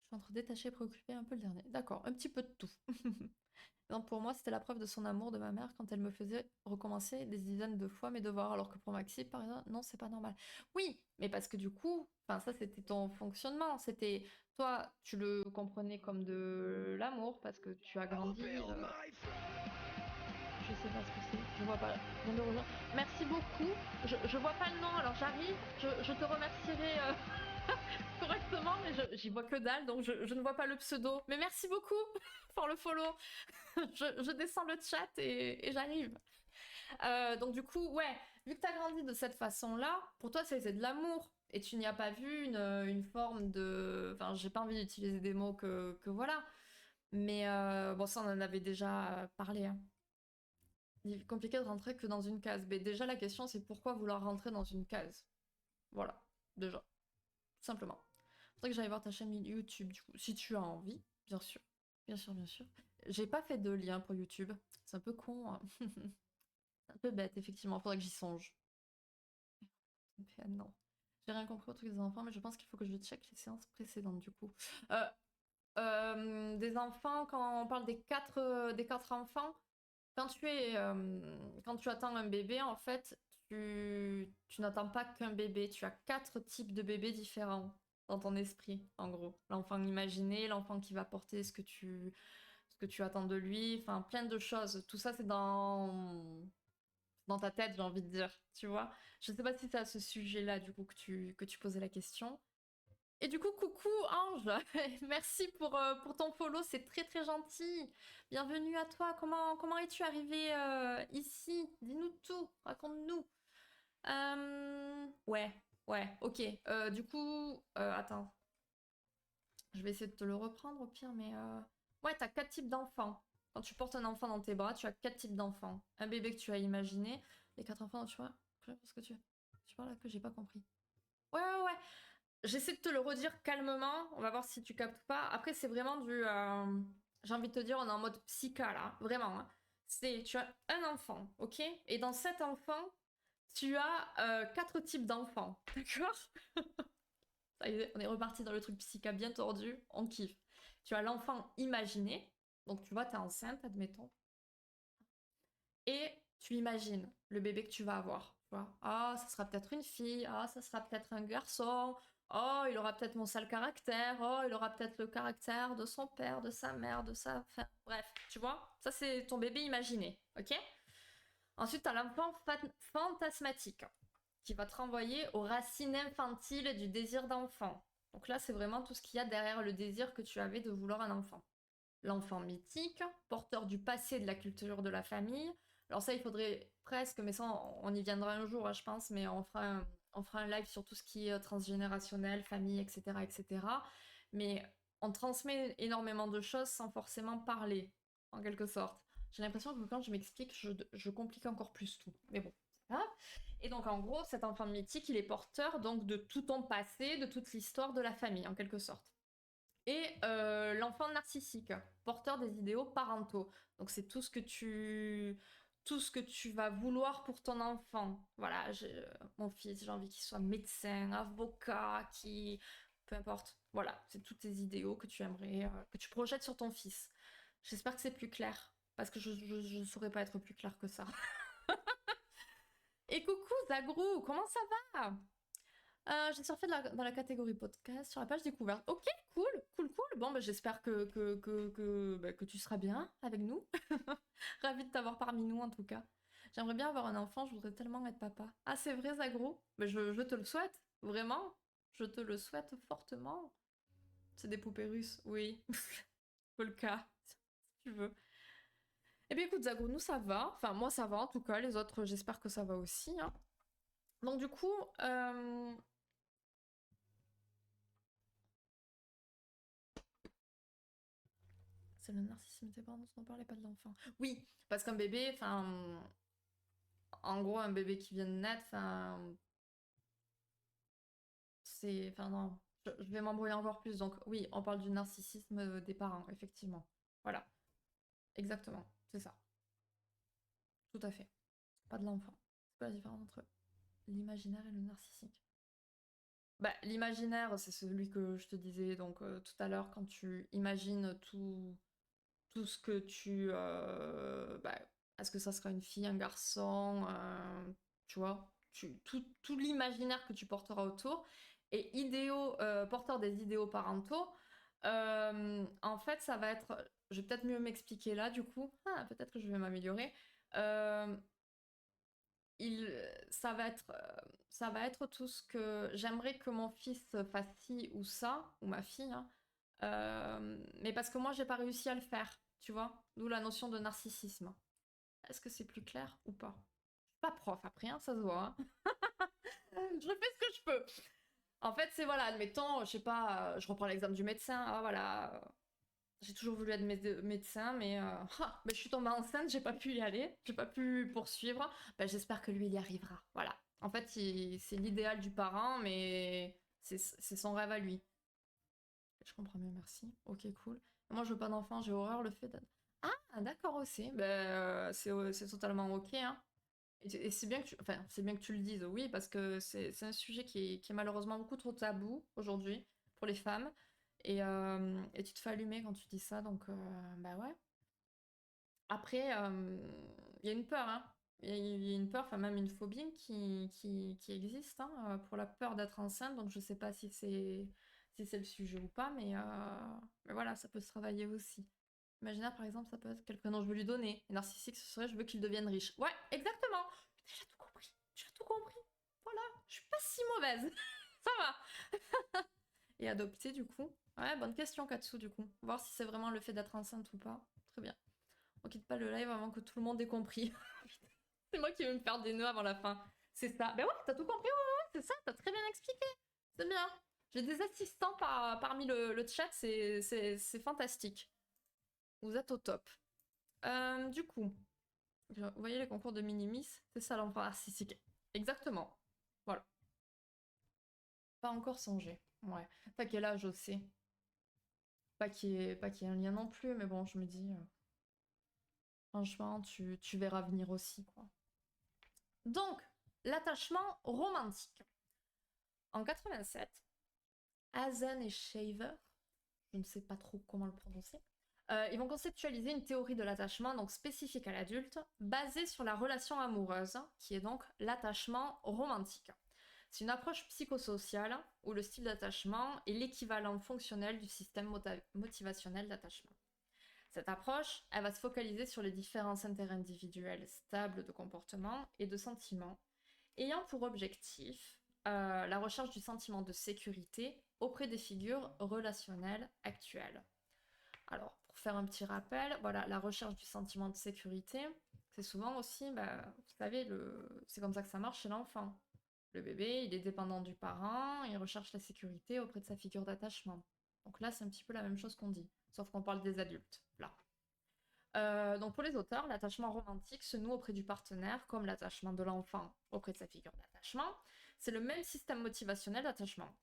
suis entre détaché et préoccupé, un peu le dernier. D'accord, un petit peu de tout. Donc pour moi, c'était la preuve de son amour de ma mère quand elle me faisait recommencer des dizaines de fois mes devoirs, alors que pour Maxime, par exemple, non, c'est pas normal. Oui, mais parce que du coup, enfin ça c'était ton fonctionnement, c'était toi, tu le comprenais comme de l'amour parce que tu as grandi. Je sais pas ce que c'est, je vois pas. Merci beaucoup. Je vois pas le nom, alors j'arrive. Je te remercierai correctement, mais j'y vois que dalle, donc je ne vois pas le pseudo. Mais merci beaucoup pour le follow. Je descends le chat et j'arrive. Donc du coup, ouais, vu que tu as grandi de cette façon-là, pour toi c'est de l'amour. Et tu n'y as pas vu une forme de... Enfin, j'ai pas envie d'utiliser des mots que voilà. Mais bon, ça on en avait déjà parlé. Hein. Il est compliqué de rentrer que dans une case. Mais déjà la question c'est pourquoi vouloir rentrer dans une case. Voilà, déjà. Tout simplement. Faudrait que j'aille voir ta chaîne YouTube du coup, si tu as envie, bien sûr. Bien sûr, bien sûr. J'ai pas fait de lien pour YouTube. C'est un peu con. Hein. Un peu bête, effectivement. Faudrait que j'y songe. Non. J'ai rien compris au truc des enfants, mais je pense qu'il faut que je check les séances précédentes, du coup. Euh, des enfants, quand on parle des quatre enfants, quand tu attends un bébé, en fait, tu n'attends pas qu'un bébé. Tu as 4 types de bébés différents dans ton esprit, en gros. L'enfant imaginé, l'enfant qui va porter ce que tu attends de lui, enfin, plein de choses. Tout ça, c'est dans ta tête, j'ai envie de dire, tu vois. Je sais pas si c'est à ce sujet-là, du coup, que tu posais la question. Et du coup, coucou Ange, merci pour ton follow, c'est très très gentil. Bienvenue à toi, comment es-tu arrivé ici? Dis-nous tout, raconte-nous. Ouais, ok. Du coup, attends, je vais essayer de te le reprendre au pire, mais... Ouais, t'as 4 types d'enfants. Quand tu portes un enfant dans tes bras, tu as 4 types d'enfants. Un bébé que tu as imaginé, les 4 enfants, tu vois, parce que tu parles là que j'ai pas compris. Ouais. J'essaie de te le redire calmement, on va voir si tu captes pas. Après, c'est vraiment du... j'ai envie de te dire, on est en mode psycha là, vraiment. Hein. Tu as un enfant, ok? Et dans cet enfant, tu as 4 types d'enfants, d'accord? Ça y est, on est reparti dans le truc psycha bien tordu, on kiffe. Tu as l'enfant imaginé, donc tu vois, t'es enceinte, admettons, et tu imagines le bébé que tu vas avoir. Tu vois, ah, ça sera peut-être une fille, ah, ça sera peut-être un garçon, oh, il aura peut-être mon sale caractère, oh, il aura peut-être le caractère de son père, de sa mère, de sa... Enfin, bref, tu vois, ça c'est ton bébé imaginé, ok? Ensuite, tu as l'enfant fantasmatique, qui va te renvoyer aux racines infantiles du désir d'enfant. Donc là, c'est vraiment tout ce qu'il y a derrière le désir que tu avais de vouloir un enfant. L'enfant mythique, porteur du passé de la culture de la famille. Alors ça, il faudrait presque, mais ça, on y viendra un jour, je pense, mais on fera on fera un live sur tout ce qui est transgénérationnel, famille, etc., etc. Mais on transmet énormément de choses sans forcément parler, en quelque sorte. J'ai l'impression que quand je m'explique, je complique encore plus tout. Mais bon, c'est pas grave. Et donc en gros, cet enfant mythique, il est porteur donc de tout ton passé, de toute l'histoire de la famille, en quelque sorte. Et l'enfant narcissique, porteur des idéaux parentaux. Donc c'est tout ce que tu vas vouloir pour ton enfant. Voilà, mon fils, j'ai envie qu'il soit médecin, avocat, qui... Peu importe. Voilà, c'est tous tes idéaux que tu aimerais, que tu projettes sur ton fils. J'espère que c'est plus clair, parce que je ne saurais pas être plus clair que ça. Et coucou Zagrou, comment ça va? J'ai surfé dans la catégorie podcast sur la page découverte. Ok, cool, cool, cool. Bon, bah, j'espère que tu seras bien avec nous. Ravie de t'avoir parmi nous en tout cas. J'aimerais bien avoir un enfant, je voudrais tellement être papa. Ah, c'est vrai, Zagro? Bah, je te le souhaite, vraiment. Je te le souhaite fortement. C'est des poupées russes, oui. Faut le cas, si tu veux. Eh bien écoute, Zagro, nous ça va. Enfin, moi ça va en tout cas. Les autres, j'espère que ça va aussi, hein. Donc du coup, c'est le narcissisme des parents dont on parlait, pas de l'enfant. Oui, parce qu'un bébé, enfin, en gros, un bébé qui vient de naître, enfin, c'est, enfin non, je vais m'embrouiller encore plus. Donc oui, on parle du narcissisme des parents, effectivement. Voilà, exactement, c'est ça, tout à fait. Pas de l'enfant. C'est quoi la différence entre l'imaginaire et le narcissique? Bah, l'imaginaire, c'est celui que je te disais donc tout à l'heure quand tu imagines tout ce que bah, est-ce que ça sera une fille, un garçon, tu vois, tout l'imaginaire que tu porteras autour, et porteur des idéaux parentaux, en fait, ça va être, je vais peut-être mieux m'expliquer là, du coup, peut-être que je vais m'améliorer. Euh, il, ça va être tout ce que j'aimerais que mon fils fasse ci ou ça, ou ma fille, hein, mais parce que moi, j'ai pas réussi à le faire, tu vois, d'où la notion de narcissisme. Est-ce que c'est plus clair ou pas? Je suis pas prof après, hein, ça se voit, hein. Je fais ce que je peux. En fait, c'est voilà, admettons, je sais pas, je reprends l'exemple du médecin, ah, voilà, j'ai toujours voulu être médecin, mais je suis tombée enceinte, j'ai pas pu y aller, j'ai pas pu poursuivre. Ben, j'espère que lui, il y arrivera. Voilà. En fait, c'est l'idéal du parent, mais c'est son rêve à lui. Je comprends mieux, merci. Ok, cool. Moi, je veux pas d'enfant, j'ai horreur le fait d'être... Ah, d'accord aussi. C'est totalement ok, hein. Et c'est bien que enfin, c'est bien que tu le dises, oui, parce que c'est un sujet qui est malheureusement beaucoup trop tabou aujourd'hui pour les femmes. Et tu te fais allumer quand tu dis ça, donc bah ouais. Après, il y a une peur, hein. Il y a une peur, enfin même une phobie qui existe, hein, pour la peur d'être enceinte. Donc je sais pas si c'est le sujet ou pas, mais voilà, ça peut se travailler aussi. Imaginaire, par exemple, ça peut être quel prénom je veux lui donner. Et narcissique, ce serait je veux qu'il devienne riche. Ouais, exactement. Tu as tout compris. Tu as tout compris. Voilà, je suis pas si mauvaise. Ça va. Et adopter, du coup. Ouais, bonne question, Katsu, du coup. Voir si c'est vraiment le fait d'être enceinte ou pas. Très bien. On quitte pas le live avant que tout le monde ait compris. C'est moi qui vais me faire des nœuds avant la fin. C'est ça. Ben ouais, t'as tout compris, ouais, c'est ça, t'as très bien expliqué. C'est bien. J'ai des assistants parmi le chat, c'est fantastique. Vous êtes au top. Du coup, vous voyez les concours de minimis, c'est ça l'enfant narcissique. Exactement. Voilà. Pas encore songé. Ouais. T'as quel âge aussi? Pas qu'il y ait un lien non plus, mais bon, je me dis, franchement, tu verras venir aussi, quoi. Donc, l'attachement romantique. En 87, Hazen et Shaver, je ne sais pas trop comment le prononcer, ils vont conceptualiser une théorie de l'attachement donc spécifique à l'adulte, basée sur la relation amoureuse, qui est donc l'attachement romantique. C'est une approche psychosociale où le style d'attachement est l'équivalent fonctionnel du système motivationnel d'attachement. Cette approche, elle va se focaliser sur les différences interindividuelles stables de comportement et de sentiments, ayant pour objectif la recherche du sentiment de sécurité auprès des figures relationnelles actuelles. Alors, pour faire un petit rappel, voilà, la recherche du sentiment de sécurité, c'est souvent aussi, bah, vous savez, c'est comme ça que ça marche chez l'enfant. Le bébé, il est dépendant du parent, il recherche la sécurité auprès de sa figure d'attachement. Donc là, c'est un petit peu la même chose qu'on dit, sauf qu'on parle des adultes, là. Donc pour les auteurs, l'attachement romantique se noue auprès du partenaire, comme l'attachement de l'enfant auprès de sa figure d'attachement. C'est le même système motivationnel d'attachement.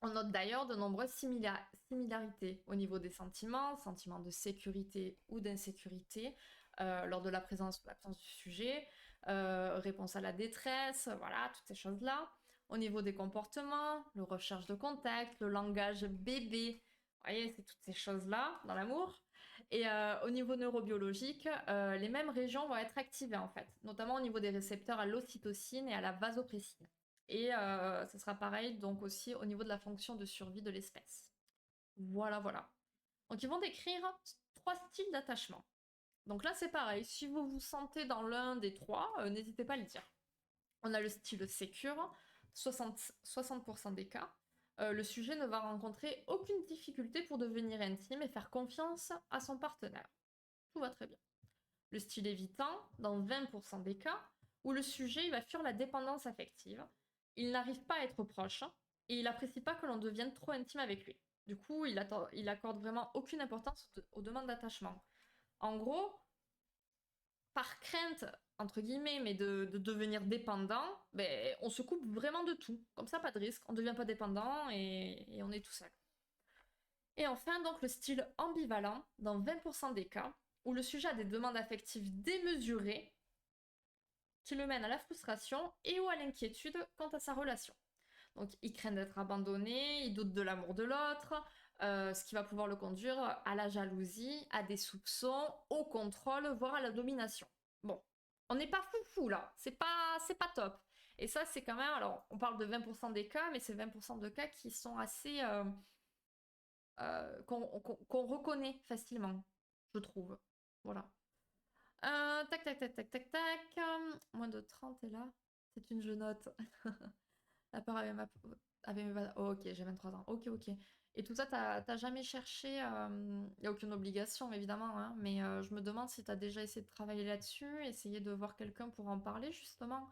On note d'ailleurs de nombreuses similarités au niveau des sentiments de sécurité ou d'insécurité, lors de la présence ou l'absence du sujet, réponse à la détresse, voilà, toutes ces choses-là. Au niveau des comportements, le recherche de contact, le langage bébé, vous voyez, c'est toutes ces choses-là dans l'amour. Et au niveau neurobiologique, les mêmes régions vont être activées en fait, notamment au niveau des récepteurs à l'ocytocine et à la vasopressine. Et ce sera pareil donc aussi au niveau de la fonction de survie de l'espèce. Voilà, voilà. Donc ils vont décrire 3 styles d'attachement. Donc là c'est pareil, si vous vous sentez dans l'un des 3, n'hésitez pas à le dire. On a le style sécure, 60% des cas. Le sujet ne va rencontrer aucune difficulté pour devenir intime et faire confiance à son partenaire. Tout va très bien. Le style évitant, dans 20% des cas, où le sujet il va fuir la dépendance affective, il n'arrive pas à être proche et il n'apprécie pas que l'on devienne trop intime avec lui. Du coup, il accorde vraiment aucune importance aux demandes d'attachement. En gros, par crainte, entre guillemets, mais de devenir dépendant, ben, on se coupe vraiment de tout. Comme ça, pas de risque, on ne devient pas dépendant et on est tout seul. Et enfin, donc, le style ambivalent, dans 20% des cas, où le sujet a des demandes affectives démesurées qui le mènent à la frustration et ou à l'inquiétude quant à sa relation. Donc, il craint d'être abandonné, il doute de l'amour de l'autre, ce qui va pouvoir le conduire à la jalousie, à des soupçons, au contrôle, voire à la domination. Bon, on n'est pas foufou là, c'est pas top. Et ça, c'est quand même, alors on parle de 20% des cas, mais c'est 20% de cas qui sont assez, qu'on reconnaît facilement, je trouve. Voilà. Tac, tac, tac, tac, tac, tac. Moins de 30 est là. C'est une note. La part avait oh, ok, j'ai 23 ans. Ok, ok. Et tout ça, t'as jamais cherché. Il n'y a aucune obligation, évidemment, hein, mais je me demande si t'as déjà essayé de travailler là-dessus, essayer de voir quelqu'un pour en parler, justement.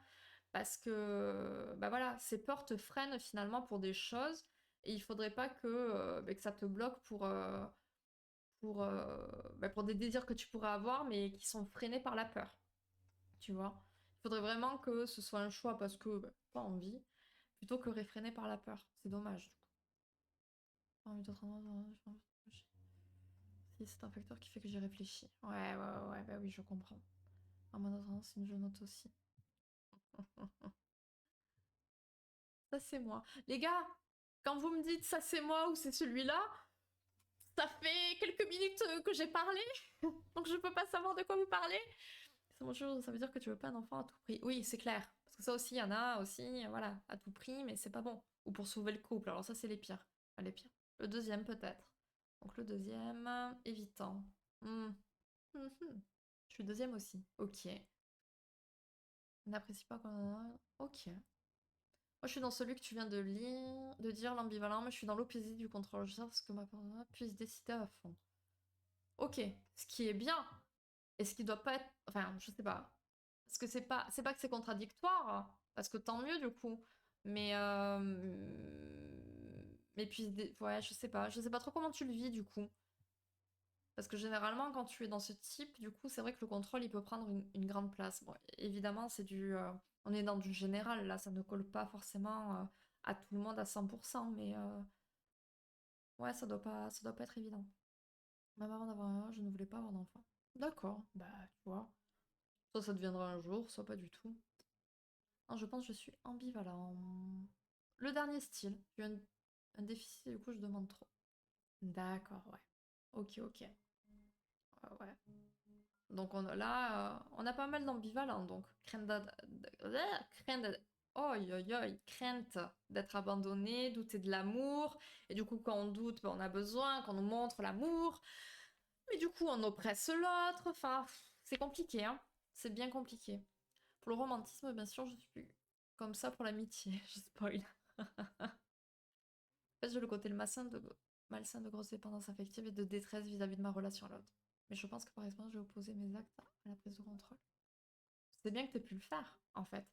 Parce que, bah voilà, ces peurs te freinent finalement pour des choses, et il faudrait pas bah, que ça te bloque pour des désirs que tu pourrais avoir, mais qui sont freinés par la peur. Tu vois? Il faudrait vraiment que ce soit un choix parce que bah, pas envie, plutôt que réfréné par la peur. C'est dommage, du coup. Pas envie d'être si c'est un facteur qui fait que j'y réfléchis. Ouais, bah oui, je comprends. En mode tendance, c'est une je note aussi. Ça, c'est moi. Les gars, quand vous me dites ça, c'est moi ou c'est celui-là, ça fait quelques minutes que j'ai parlé, donc je peux pas savoir de quoi vous parlez. C'est bon chose, ça veut dire que tu veux pas un enfant à tout prix. Oui, c'est clair. Parce que ça aussi, il y en a aussi, voilà, à tout prix, mais c'est pas bon. Ou pour sauver le couple. Alors ça, c'est les pires. Enfin, les pires. Le deuxième, peut-être. Donc le deuxième, évitant. Hmm. Mhm. Je suis deuxième aussi. Ok. On n'apprécie pas quand... Ok. Moi, je suis dans celui que tu viens de lire, de dire l'ambivalent, mais je suis dans l'opposé du contrôle. Je sais ce que ma partenaire puisse décider à fond. Ok. Ce qui est bien. Et ce qui doit pas être... Enfin, je sais pas. Parce que c'est pas que c'est contradictoire, hein, parce que tant mieux du coup. Mais mais puis ouais, je sais pas trop comment tu le vis du coup. Parce que généralement quand tu es dans ce type, du coup, c'est vrai que le contrôle il peut prendre une grande place. Bon, évidemment, on est dans du général là, ça ne colle pas forcément à tout le monde à 100%, mais ouais, ça doit pas être évident. Même avant d'avoir un, je ne voulais pas avoir d'enfant. D'accord, bah tu vois. Soit ça deviendra un jour, soit pas du tout. Non, je pense que je suis ambivalent. Le dernier style. J'ai un déficit, du coup, je demande trop. D'accord, ouais. Ok, ok. Ouais. Donc là, on a pas mal d'ambivalents. Donc, crainte d'être abandonné, douter de l'amour. Et du coup, quand on doute, ben, on a besoin qu'on nous montre l'amour. Mais du coup, on oppresse l'autre. Enfin, c'est compliqué, hein. C'est bien compliqué. Pour le romantisme, bien sûr, je suis comme ça pour l'amitié. Je spoil. En fait, j'ai le côté malsain de grosse dépendance affective et de détresse vis-à-vis de ma relation à l'autre. Mais je pense que par exemple, j'ai opposé mes actes à la prise de contrôle. C'est bien que tu aies pu le faire, en fait.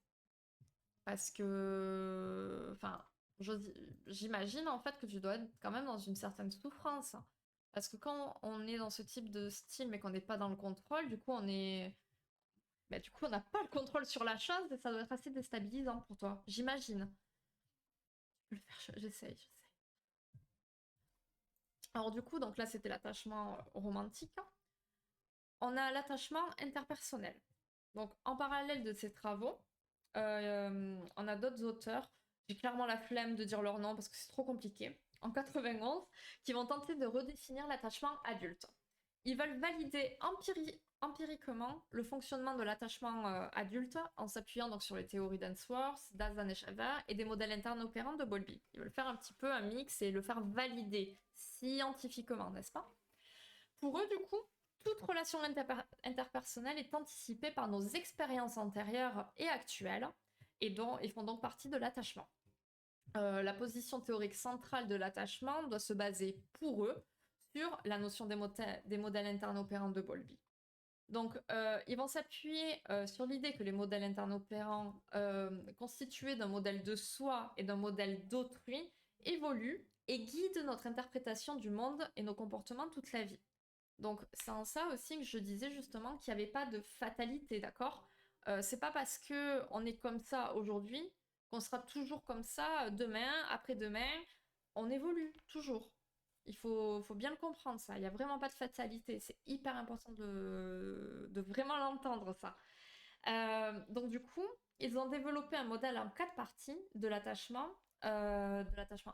Parce que, enfin, j'imagine en fait que tu dois être quand même dans une certaine souffrance. Parce que quand on est dans ce type de style mais qu'on n'est pas dans le contrôle, du coup on est... Bah, du coup on n'a pas le contrôle sur la chose et ça doit être assez déstabilisant pour toi, j'imagine. Je peux le faire, j'essaye. Alors du coup, donc là c'était l'attachement romantique. On a l'attachement interpersonnel. Donc en parallèle de ces travaux, on a d'autres auteurs, j'ai clairement la flemme de dire leur nom parce que c'est trop compliqué, en 91, qui vont tenter de redéfinir l'attachement adulte. Ils veulent valider empiriquement le fonctionnement de l'attachement adulte en s'appuyant donc sur les théories d'Ainsworth, d'Azan et Shava et des modèles internes opérants de Bowlby. Ils veulent faire un petit peu un mix et le faire valider scientifiquement, n'est-ce pas? Pour eux, du coup, toute relation interpersonnelle est anticipée par nos expériences antérieures et actuelles, et dont ils font donc partie de l'attachement. La position théorique centrale de l'attachement doit se baser, pour eux, sur la notion des modèles internes opérants de Bowlby. Donc, ils vont s'appuyer sur l'idée que les modèles internes opérants, constitués d'un modèle de soi et d'un modèle d'autrui, évoluent et guident notre interprétation du monde et nos comportements toute la vie. Donc c'est en ça aussi que je disais justement qu'il n'y avait pas de fatalité, d'accord? C'est pas parce que on est comme ça aujourd'hui qu'on sera toujours comme ça demain, après-demain. On évolue toujours. Il faut bien le comprendre ça. Il n'y a vraiment pas de fatalité. C'est hyper important de vraiment l'entendre ça. Donc du coup, ils ont développé un modèle en 4 parties de l'attachement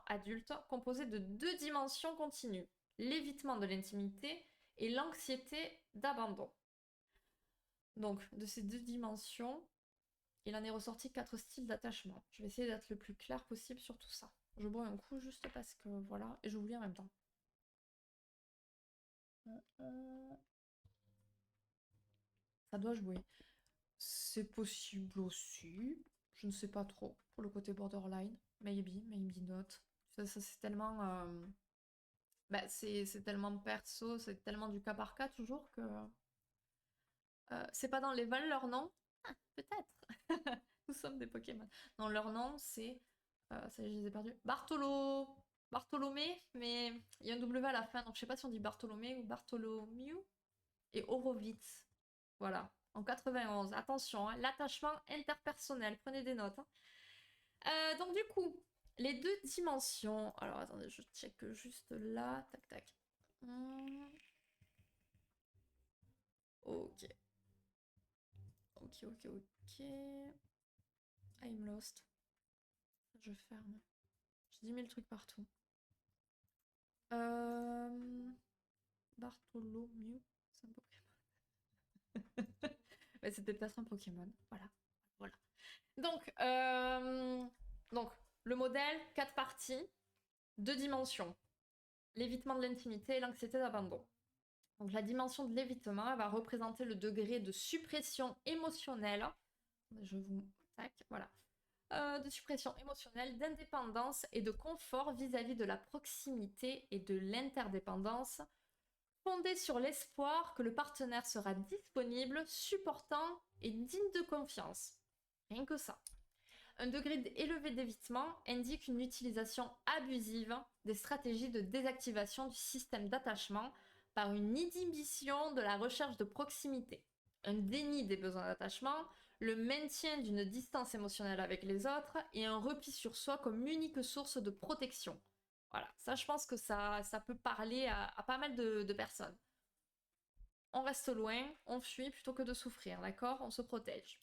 adulte, composé de 2 dimensions continues. L'évitement de l'intimité et l'anxiété d'abandon. Donc, de ces 2 dimensions, il en est ressorti 4 styles d'attachement. Je vais essayer d'être le plus clair possible sur tout ça. Je bois un coup juste parce que voilà, et j'oublie en même temps. Ça doit jouer. C'est possible aussi. Je ne sais pas trop pour le côté borderline. Maybe, maybe not. Ça c'est tellement. Bah, c'est tellement perso, c'est tellement du cas par cas toujours que. C'est pas dans les valeurs, non? Ah, peut-être. Nous sommes des Pokémon. Non, leur nom, c'est... ça y est, je les ai perdus. Bartholomé, mais il y a un W à la fin, donc je sais pas si on dit Bartholomé ou Bartholomew. Et Horowitz. Voilà. En 91. Attention, hein, l'attachement interpersonnel. Prenez des notes. Hein. Donc du coup, les 2 dimensions... Alors attendez, je check juste là. Tac, tac. Ok. Ok. I'm lost. Je ferme. J'ai 10 000 trucs partout. Bartholomew, c'est un Pokémon. Mais c'était peut-être un Pokémon. Voilà. Donc, le modèle, 4 parties, 2 dimensions. L'évitement de l'intimité et l'anxiété d'abandon. Donc, la dimension de l'évitement, elle va représenter le degré de suppression émotionnelle. Je vous... Tac, voilà. De suppression émotionnelle, d'indépendance et de confort vis-à-vis de la proximité et de l'interdépendance, fondée sur l'espoir que le partenaire sera disponible, supportant et digne de confiance. Rien que ça. Un degré élevé d'évitement indique une utilisation abusive des stratégies de désactivation du système d'attachement par une inhibition de la recherche de proximité, un déni des besoins d'attachement, le maintien d'une distance émotionnelle avec les autres et un repli sur soi comme unique source de protection. Voilà, ça je pense que ça peut parler à pas mal de personnes. On reste loin, on fuit plutôt que de souffrir, d'accord? On se protège.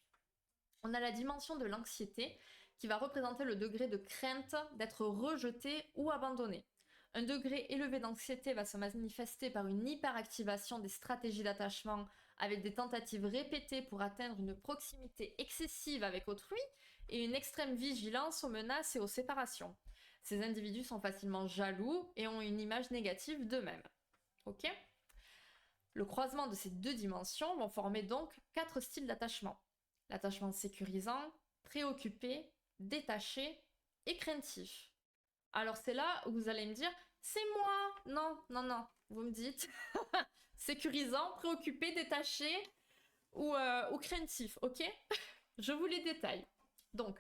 On a la dimension de l'anxiété qui va représenter le degré de crainte d'être rejeté ou abandonné. Un degré élevé d'anxiété va se manifester par une hyperactivation des stratégies d'attachement avec des tentatives répétées pour atteindre une proximité excessive avec autrui et une extrême vigilance aux menaces et aux séparations. Ces individus sont facilement jaloux et ont une image négative d'eux-mêmes. Ok ? Le croisement de ces 2 dimensions vont former donc 4 styles d'attachement. L'attachement sécurisant, préoccupé, détaché et craintif. Alors c'est là où vous allez me dire, c'est moi. Non. Vous me dites sécurisant, préoccupé, détaché ou craintif, ok? Je vous les détaille. Donc,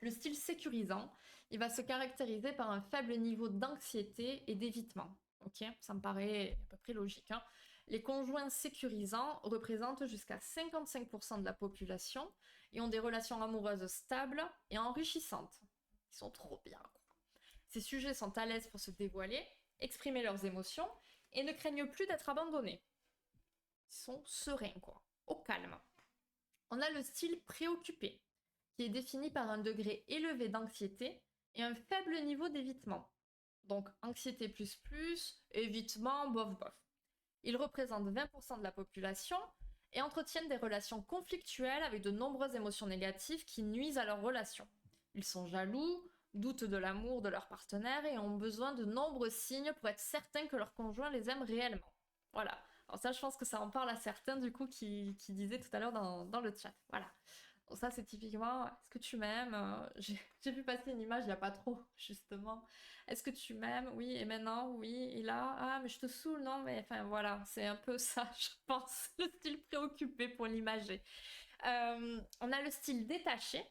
Le style sécurisant, il va se caractériser par un faible niveau d'anxiété et d'évitement. Ok, ça me paraît à peu près logique, hein. Les conjoints sécurisants représentent jusqu'à 55% de la population et ont des relations amoureuses stables et enrichissantes. Ils sont trop bien. Ces sujets sont à l'aise pour se dévoiler, exprimer leurs émotions et ne craignent plus d'être abandonnés. Ils sont sereins, quoi, au calme. On a le style préoccupé, qui est défini par un degré élevé d'anxiété et un faible niveau d'évitement. Donc anxiété plus, évitement bof bof. Ils représentent 20% de la population et entretiennent des relations conflictuelles avec de nombreuses émotions négatives qui nuisent à leurs relations. Ils sont jaloux, doutent de l'amour de leur partenaire et ont besoin de nombreux signes pour être certains que leur conjoint les aime réellement. Voilà. Alors ça, je pense que ça en parle à certains, du coup, qui disaient tout à l'heure dans le chat. Voilà. Donc ça, c'est typiquement, est-ce que tu m'aimes? J'ai vu passer une image il n'y a pas trop, justement. Est-ce que tu m'aimes? Oui, et maintenant, oui, et là, ah, mais je te saoule, non? Mais enfin, voilà, c'est un peu ça, je pense, le style préoccupé pour l'imager. On a le style détaché,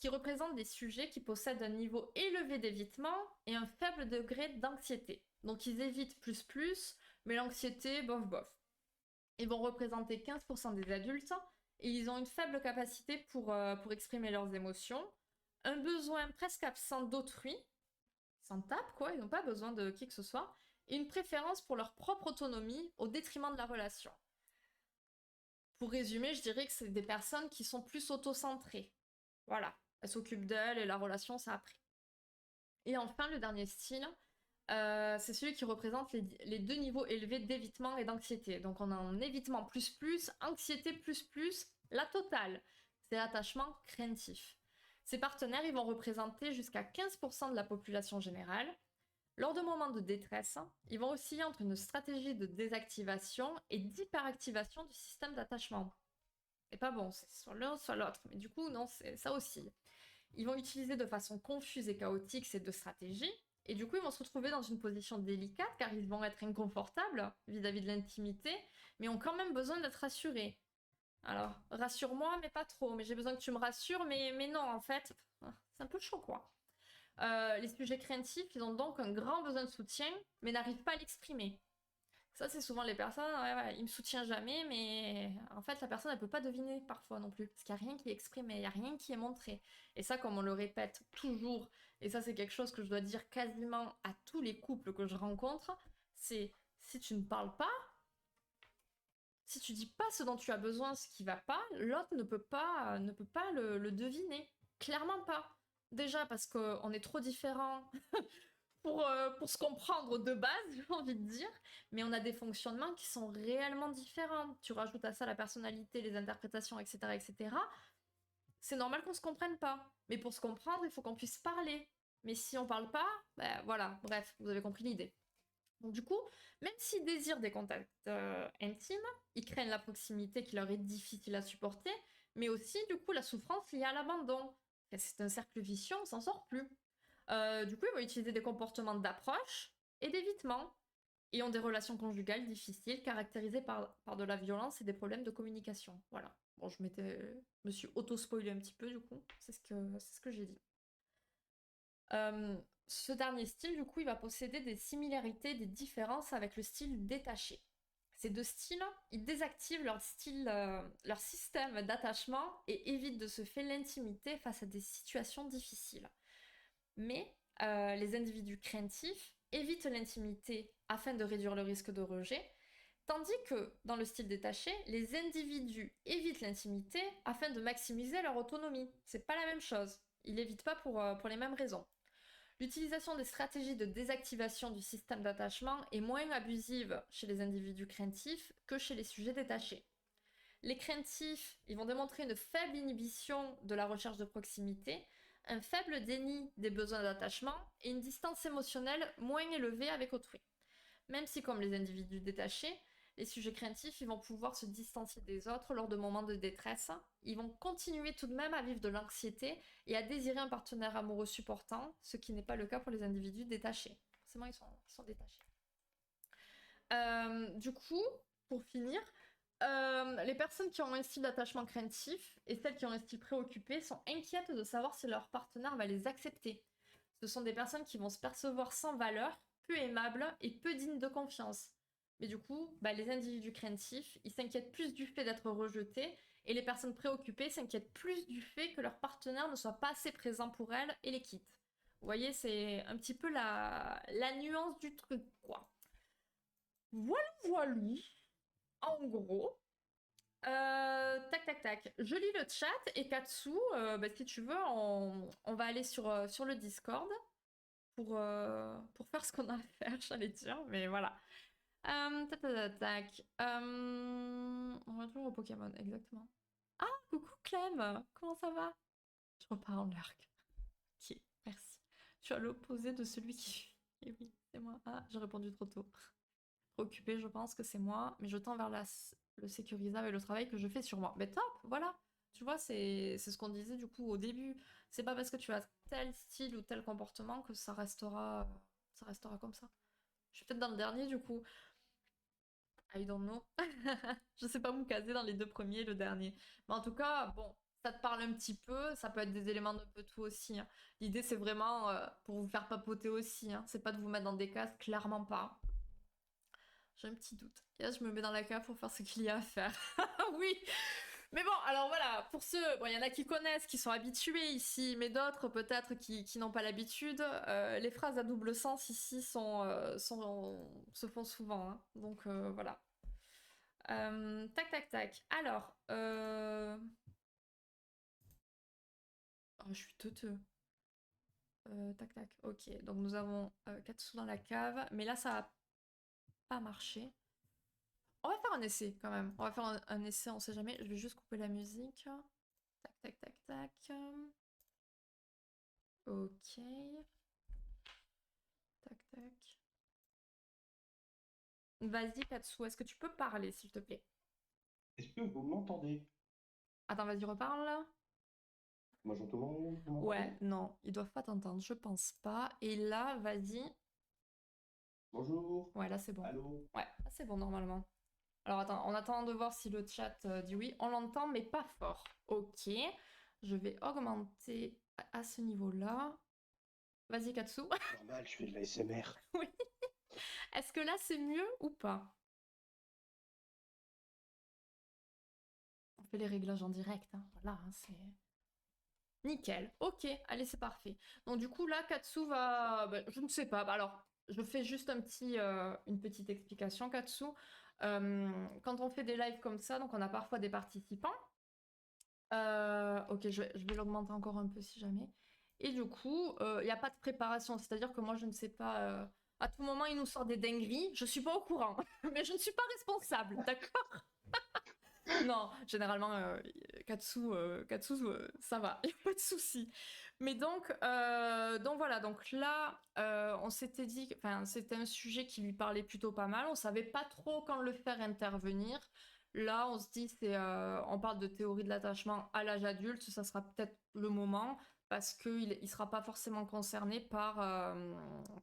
qui représente des sujets qui possèdent un niveau élevé d'évitement et un faible degré d'anxiété. Donc ils évitent plus, mais l'anxiété, bof bof. Ils vont représenter 15% des adultes et ils ont une faible capacité pour exprimer leurs émotions, un besoin presque absent d'autrui, ils s'en tapent quoi, ils n'ont pas besoin de qui que ce soit, et une préférence pour leur propre autonomie au détriment de la relation. Pour résumer, je dirais que c'est des personnes qui sont plus auto-centrées. Voilà, elles s'occupent d'elles et la relation, ça après. Et enfin, le dernier style, c'est celui qui représente les deux niveaux élevés d'évitement et d'anxiété. Donc on a un évitement anxiété la totale. C'est l'attachement craintif. Ces partenaires, ils vont représenter jusqu'à 15% de la population générale. Lors de moments de détresse, ils vont osciller entre une stratégie de désactivation et d'hyperactivation du système d'attachement. C'est pas bon, c'est soit l'un, soit l'autre. Mais du coup, non, ça oscille. Ils vont utiliser de façon confuse et chaotique ces deux stratégies. Et du coup, ils vont se retrouver dans une position délicate car ils vont être inconfortables vis-à-vis de l'intimité, mais ont quand même besoin d'être rassurés. Alors, rassure-moi, mais pas trop. Mais j'ai besoin que tu me rassures, mais non, en fait, c'est un peu chaud, quoi. Les sujets craintifs, ils ont donc un grand besoin de soutien, mais n'arrivent pas à l'exprimer. Ça, c'est souvent les personnes, il me soutient jamais, mais en fait, la personne, elle peut pas deviner parfois non plus, parce qu'il n'y a rien qui est exprimé, il n'y a rien qui est montré. Et ça, comme on le répète toujours, et ça, c'est quelque chose que je dois dire quasiment à tous les couples que je rencontre, c'est si tu ne parles pas, si tu dis pas ce dont tu as besoin, ce qui va pas, l'autre ne peut pas le deviner. Clairement pas. Déjà parce qu'on est trop différents pour se comprendre de base, j'ai envie de dire, mais on a des fonctionnements qui sont réellement différents. Tu rajoutes à ça la personnalité, les interprétations, etc., etc. C'est normal qu'on se comprenne pas. Mais pour se comprendre, il faut qu'on puisse parler. Mais si on parle pas, ben voilà, bref, vous avez compris l'idée. Donc du coup, même s'ils désirent des contacts intimes, ils craignent la proximité qui leur est difficile à supporter, mais aussi du coup la souffrance liée à l'abandon. C'est un cercle vicieux, on s'en sort plus. Du coup, ils vont utiliser des comportements d'approche et d'évitement et ont des relations conjugales difficiles caractérisées par de la violence et des problèmes de communication. Voilà. Bon, je me suis auto-spoilé un petit peu du coup, c'est ce que j'ai dit. Ce dernier style, du coup, il va posséder des similarités, des différences avec le style détaché. Ces deux styles, ils désactivent leur système d'attachement et évitent de se faire l'intimité face à des situations difficiles. Mais les individus craintifs évitent l'intimité afin de réduire le risque de rejet, tandis que dans le style détaché, les individus évitent l'intimité afin de maximiser leur autonomie. C'est pas la même chose. Ils l'évitent pas pour les mêmes raisons. L'utilisation des stratégies de désactivation du système d'attachement est moins abusive chez les individus craintifs que chez les sujets détachés. Les craintifs, ils vont démontrer une faible inhibition de la recherche de proximité, un faible déni des besoins d'attachement et une distance émotionnelle moins élevée avec autrui. Même si, comme les individus détachés, les sujets craintifs, ils vont pouvoir se distancier des autres lors de moments de détresse, ils vont continuer tout de même à vivre de l'anxiété et à désirer un partenaire amoureux supportant, ce qui n'est pas le cas pour les individus détachés. Forcément, ils sont détachés. Du coup, pour finir, Les personnes qui ont un style d'attachement craintif et celles qui ont un style préoccupé sont inquiètes de savoir si leur partenaire va les accepter. Ce sont des personnes qui vont se percevoir sans valeur, peu aimables et peu dignes de confiance. Mais du coup, les individus craintifs, ils s'inquiètent plus du fait d'être rejetés et les personnes préoccupées s'inquiètent plus du fait que leur partenaire ne soit pas assez présent pour elles et les quitte. Vous voyez, c'est un petit peu la nuance du truc, quoi. Voilà, voilà. En gros, tac, tac, tac. Je lis le chat et Katsu, si tu veux, on va aller sur le Discord pour faire ce qu'on a à faire, j'allais dire, mais voilà. Tac, tac, tac, tac. On va toujours au Pokémon, exactement. Ah, coucou Clem, comment ça va? Je repars en lurk. Ok, merci. Je suis à l'opposé de celui qui... Et oui, c'est moi. Ah, j'ai répondu trop tôt. Occupé, je pense que c'est moi, mais je tends vers le sécurisable et le travail que je fais sur moi. Mais top, voilà. Tu vois, c'est ce qu'on disait du coup au début. C'est pas parce que tu as tel style ou tel comportement que ça restera comme ça. Je suis peut-être dans le dernier du coup. I don't know. Je sais pas où me caser dans les deux premiers et le dernier. Mais en tout cas, bon, ça te parle un petit peu. Ça peut être des éléments de peu tout aussi, hein. L'idée, c'est vraiment pour vous faire papoter aussi, hein. C'est pas de vous mettre dans des cases, clairement pas. J'ai un petit doute. Et là, je me mets dans la cave pour faire ce qu'il y a à faire. Oui. Mais bon, alors voilà, pour ceux, bon, il y en a qui connaissent, qui sont habitués ici, mais d'autres peut-être qui n'ont pas l'habitude. Les phrases à double sens ici se font souvent, hein. Donc voilà. Tac, tac, tac. Alors, oh, je suis teuteux. Tac, tac. Ok, donc nous avons 4 sous dans la cave, mais là, ça a pas marché. On va faire un essai quand même. On va faire un essai, on sait jamais. Je vais juste couper la musique. Tac, tac, tac, tac. Ok. Tac, tac. Vas-y, Katsu, est-ce que tu peux parler, s'il te plaît? Est-ce que vous m'entendez? Attends, vas-y, reparle. Moi j'entends, vous Ouais, m'entendez? non, ils doivent pas t'entendre, je pense pas. Et là, vas-y. Bonjour, Ouais, là, c'est bon. allô? Ouais, là, c'est bon, normalement. Alors, attends, en attendant de voir si le chat dit oui, on l'entend, mais pas fort. Ok. Je vais augmenter à ce niveau-là. Vas-y, Katsu. Normal, je fais de la SMR. Oui. Est-ce que là, c'est mieux ou pas? On fait les réglages en direct, hein. Voilà, hein, c'est... Nickel. Ok, allez, c'est parfait. Donc du coup, là, Katsu va... je ne sais pas. Alors, je fais juste une petite explication, Katsu. Quand on fait des lives comme ça, donc on a parfois des participants. Ok, je vais l'augmenter encore un peu si jamais. Et du coup, il n'y a pas de préparation. C'est-à-dire que moi, je ne sais pas... à tout moment, il nous sort des dingueries. Je suis pas au courant. Mais je ne suis pas responsable, d'accord? Non, généralement, Katsu, ça va, il n'y a pas de souci. Mais donc voilà, donc là, on s'était dit, enfin, c'était un sujet qui lui parlait plutôt pas mal. On savait pas trop quand le faire intervenir. Là, on se dit, on parle de théorie de l'attachement à l'âge adulte, ça sera peut-être le moment parce qu'il ne sera pas forcément concerné par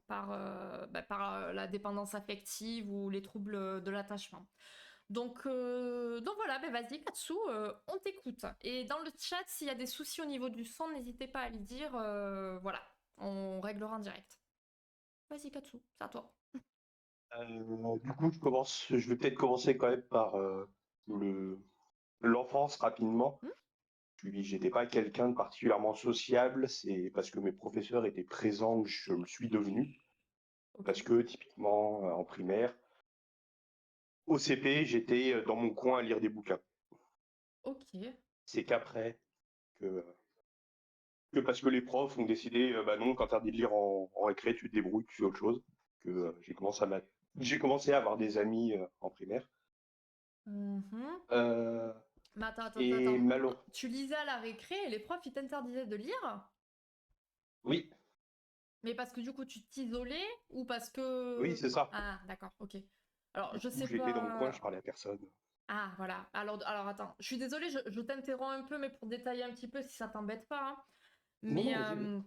la dépendance affective ou les troubles de l'attachement. Donc voilà, vas-y Katsu, on t'écoute. Et dans le chat, s'il y a des soucis au niveau du son, n'hésitez pas à le dire. Voilà, on réglera en direct. Vas-y Katsu, c'est à toi. Du coup, je vais peut-être commencer quand même par le l'enfance rapidement. Hmm. J'étais pas quelqu'un de particulièrement sociable, c'est parce que mes professeurs étaient présents que je le suis devenu. Ok. Parce que typiquement, en primaire, au CP, j'étais dans mon coin à lire des bouquins. Ok. C'est qu'après que parce que les profs ont décidé, bah non, t'interdis de lire en récré, tu te débrouilles, tu fais autre chose, que j'ai commencé à avoir des amis en primaire. Mhm. Euh, Mais attends, attends, attends, et attends. malheureusement, Tu lisais à la récré et les profs ils t'interdisaient de lire? oui, Mais parce que du coup tu t'isolais ou parce oui, que... c'est ça. Ah, d'accord, ok. Alors Du je coup, sais j'étais dans mon coin, je pas... parlais à personne. Ah, voilà. Alors attends, je suis désolée, je t'interromps un peu, mais pour détailler un petit peu si ça t'embête pas, hein. Non, Mais non, vas-y, vas-y.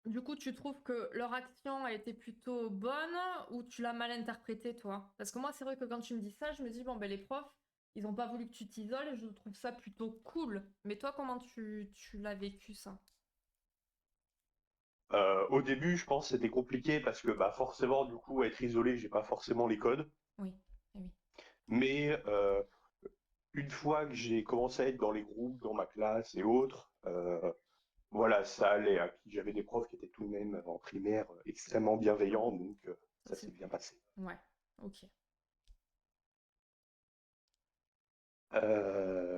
du coup, tu trouves que leur action a été plutôt bonne ou tu l'as mal interprétée, toi? Parce que moi, c'est vrai que quand tu me dis ça, je me dis, bon, ben les profs, ils ont pas voulu que tu t'isoles et je trouve ça plutôt cool. Mais toi, comment tu l'as vécu ça? Au début, je pense que c'était compliqué parce que bah, forcément, du coup, être isolé, j'ai pas forcément les codes. Oui, eh oui, Mais une fois que j'ai commencé à être dans les groupes, dans ma classe et autres, voilà, ça allait. Hein. J'avais des profs qui étaient tout de même en primaire extrêmement bienveillants, donc ça ça c'est s'est bien cool. passé. Ouais, ok.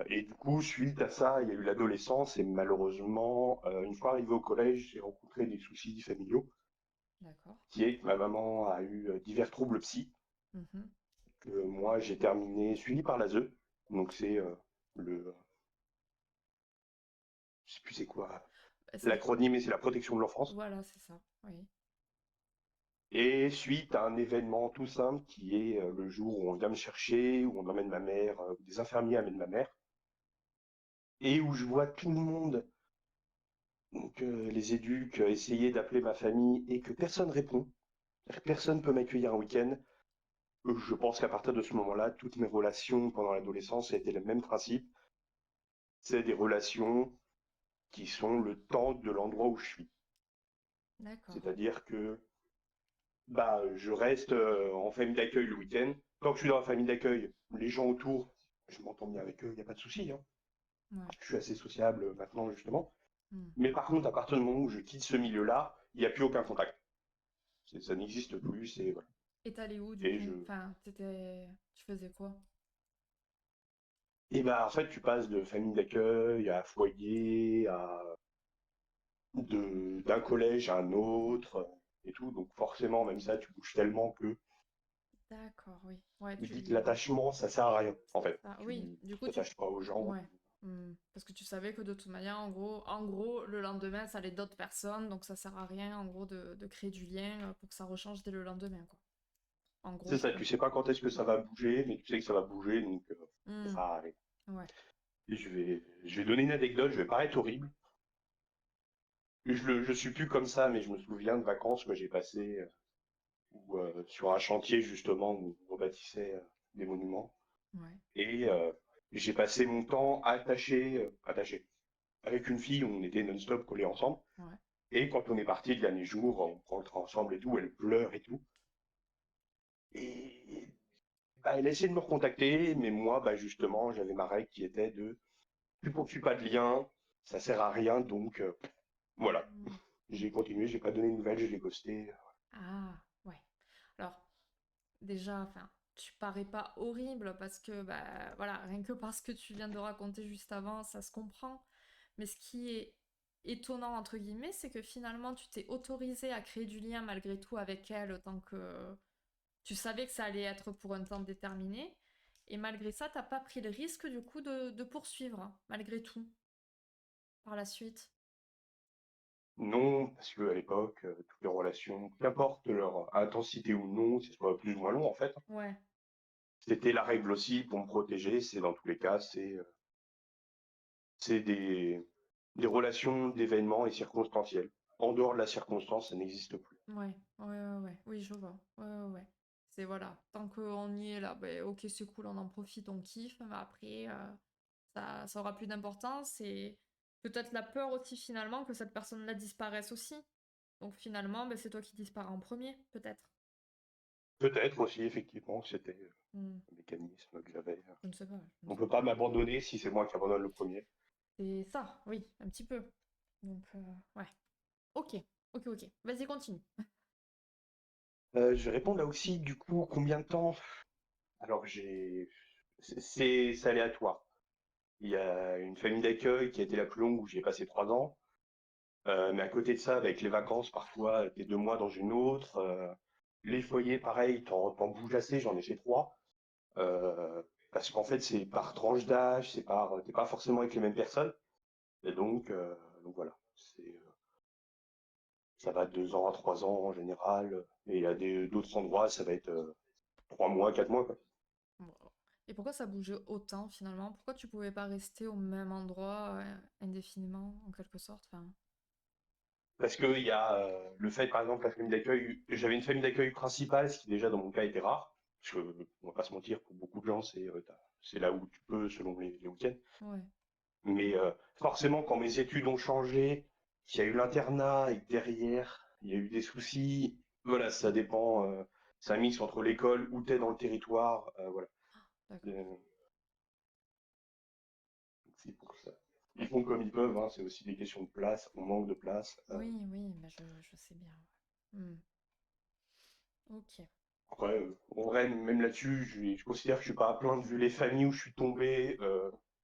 Et du coup, suite à ça, il y a eu l'adolescence et malheureusement, une fois arrivé au collège, j'ai rencontré des soucis familiaux, D'accord. qui est que ma maman a eu divers troubles psy, Mhm. que moi j'ai terminé suivi par l'ASE, donc c'est le, je sais plus c'est quoi C'est... l'acronyme, mais c'est la protection de l'enfance. Voilà, c'est ça. Oui. Et suite à un événement tout simple qui est le jour où on vient me chercher, où on emmène ma mère, où des infirmiers amènent ma mère, et où je vois tout le monde, donc les éduques, essayer d'appeler ma famille et que personne répond, personne peut m'accueillir un week-end. Je pense qu'à partir de ce moment-là, toutes mes relations pendant l'adolescence étaient le même principe. C'est des relations qui sont le temps de l'endroit où je suis. D'accord. C'est-à-dire que bah, je reste en famille d'accueil le week-end. Tant que je suis dans la famille d'accueil, les gens autour, je m'entends bien avec eux, il n'y a pas de souci. Hein. Ouais. Je suis assez sociable maintenant, justement. Hmm. Mais par contre, à partir du moment où je quitte ce milieu-là, il n'y a plus aucun contact. Ça n'existe plus. Voilà. Et t'allais où du Et coup? Enfin, tu faisais quoi? et bah, en fait, tu passes de famille d'accueil à foyer, d'un collège à un autre, et tout. Donc forcément, même ça, tu bouges tellement que D'accord, oui. Ouais, je dis que l'attachement, ça sert à rien, en fait. Oui, Tu du coup, t'attaches pas aux gens. Ouais. Parce que tu savais que de toute manière, en gros, le lendemain, ça allait d'autres personnes, donc ça sert à rien, en gros, de créer du lien pour que ça rechange dès le lendemain, quoi. En gros, C'est je ça, tu comprends. sais pas quand est-ce que ça va bouger, mais tu sais que ça va bouger, donc ça Hmm. sert à rien. Ouais. Et je vais donner une anecdote, je vais paraître horrible. Je suis plus comme ça, mais je me souviens de vacances que j'ai passées sur un chantier justement où on rebâtissait des monuments. Ouais. Et j'ai passé mon temps attaché, avec une fille, on était non-stop collés ensemble. Ouais. Et quand on est parti le dernier jour, on prend le train ensemble et tout, elle pleure et tout. Et bah, elle a essayé de me recontacter, mais moi, bah, justement, j'avais ma règle qui était de tu poursuis pas de lien, ça sert à rien, donc voilà. Hmm. J'ai continué, j'ai pas donné de nouvelles, je l'ai ghosté. Ah, ouais. Alors, déjà, enfin, tu parais pas horrible parce que, bah, voilà, rien que parce que tu viens de raconter juste avant, ça se comprend. Mais ce qui est étonnant, entre guillemets, c'est que finalement, tu t'es autorisé à créer du lien malgré tout avec elle, tant que tu savais que ça allait être pour un temps déterminé. Et malgré ça, t'as pas pris le risque, du coup, de poursuivre, hein, malgré tout, par la suite. Non, parce que à l'époque, toutes les relations, qu'importe leur intensité ou non, que ce soit plus ou moins long en fait, Ouais, c'était la règle aussi pour me protéger. C'est dans tous les cas, c'est des relations d'événements et circonstancielles. En dehors de la circonstance, ça n'existe plus. ouais, ouais. Oui, je vois. Ouais. C'est voilà, tant qu'on y est là, ben ok, c'est cool, on en profite, on kiffe, mais après, ça aura plus d'importance et peut-être la peur aussi finalement que cette personne-là disparaisse aussi. Donc finalement, ben, c'est toi qui disparais en premier, peut-être. Peut-être aussi, effectivement, que c'était Hmm, un mécanisme que j'avais. je ne sais pas, je ne On sais peut pas. pas m'abandonner si c'est moi qui abandonne le premier. C'est ça, oui, un petit peu. Donc, ouais. Ok, ok. Vas-y, continue. Je vais répondre là aussi, du coup, combien de temps? Alors, c'est aléatoire. Il y a une famille d'accueil qui a été la plus longue où j'ai passé 3 ans. Mais à côté de ça, avec les vacances, parfois, t'es 2 mois dans une autre. Les foyers, pareil, t'en bouges assez, j'en ai fait 3. Parce qu'en fait, c'est par tranche d'âge, t'es pas forcément avec les mêmes personnes. Et donc voilà. Ça va de 2 ans à 3 ans en général. Et il y a d'autres endroits, ça va être 3 mois, 4 mois, quoi. Bon. Et pourquoi ça bougeait autant finalement? Pourquoi tu pouvais pas rester au même endroit indéfiniment, en quelque sorte? Enfin, Parce qu'il y a le fait, par exemple, la famille d'accueil, j'avais une famille d'accueil principale, ce qui déjà dans mon cas était rare. parce que on va pas se mentir, pour beaucoup de gens, c'est là où tu peux selon les week-ends. Ouais. Mais forcément, quand mes études ont changé, qu'il y a eu l'internat et que derrière, il y a eu des soucis, voilà, ça dépend. C'est un mix entre l'école où tu es dans le territoire, voilà. D'accord. Euh, c'est pour ça. Ils font comme ils peuvent, hein, c'est aussi des questions de place, on manque de place. Oui, oui, bah je sais bien. Ouais. Ok. Après, en vrai, même là-dessus, je considère que je suis pas à plaindre vu les familles où je suis tombé.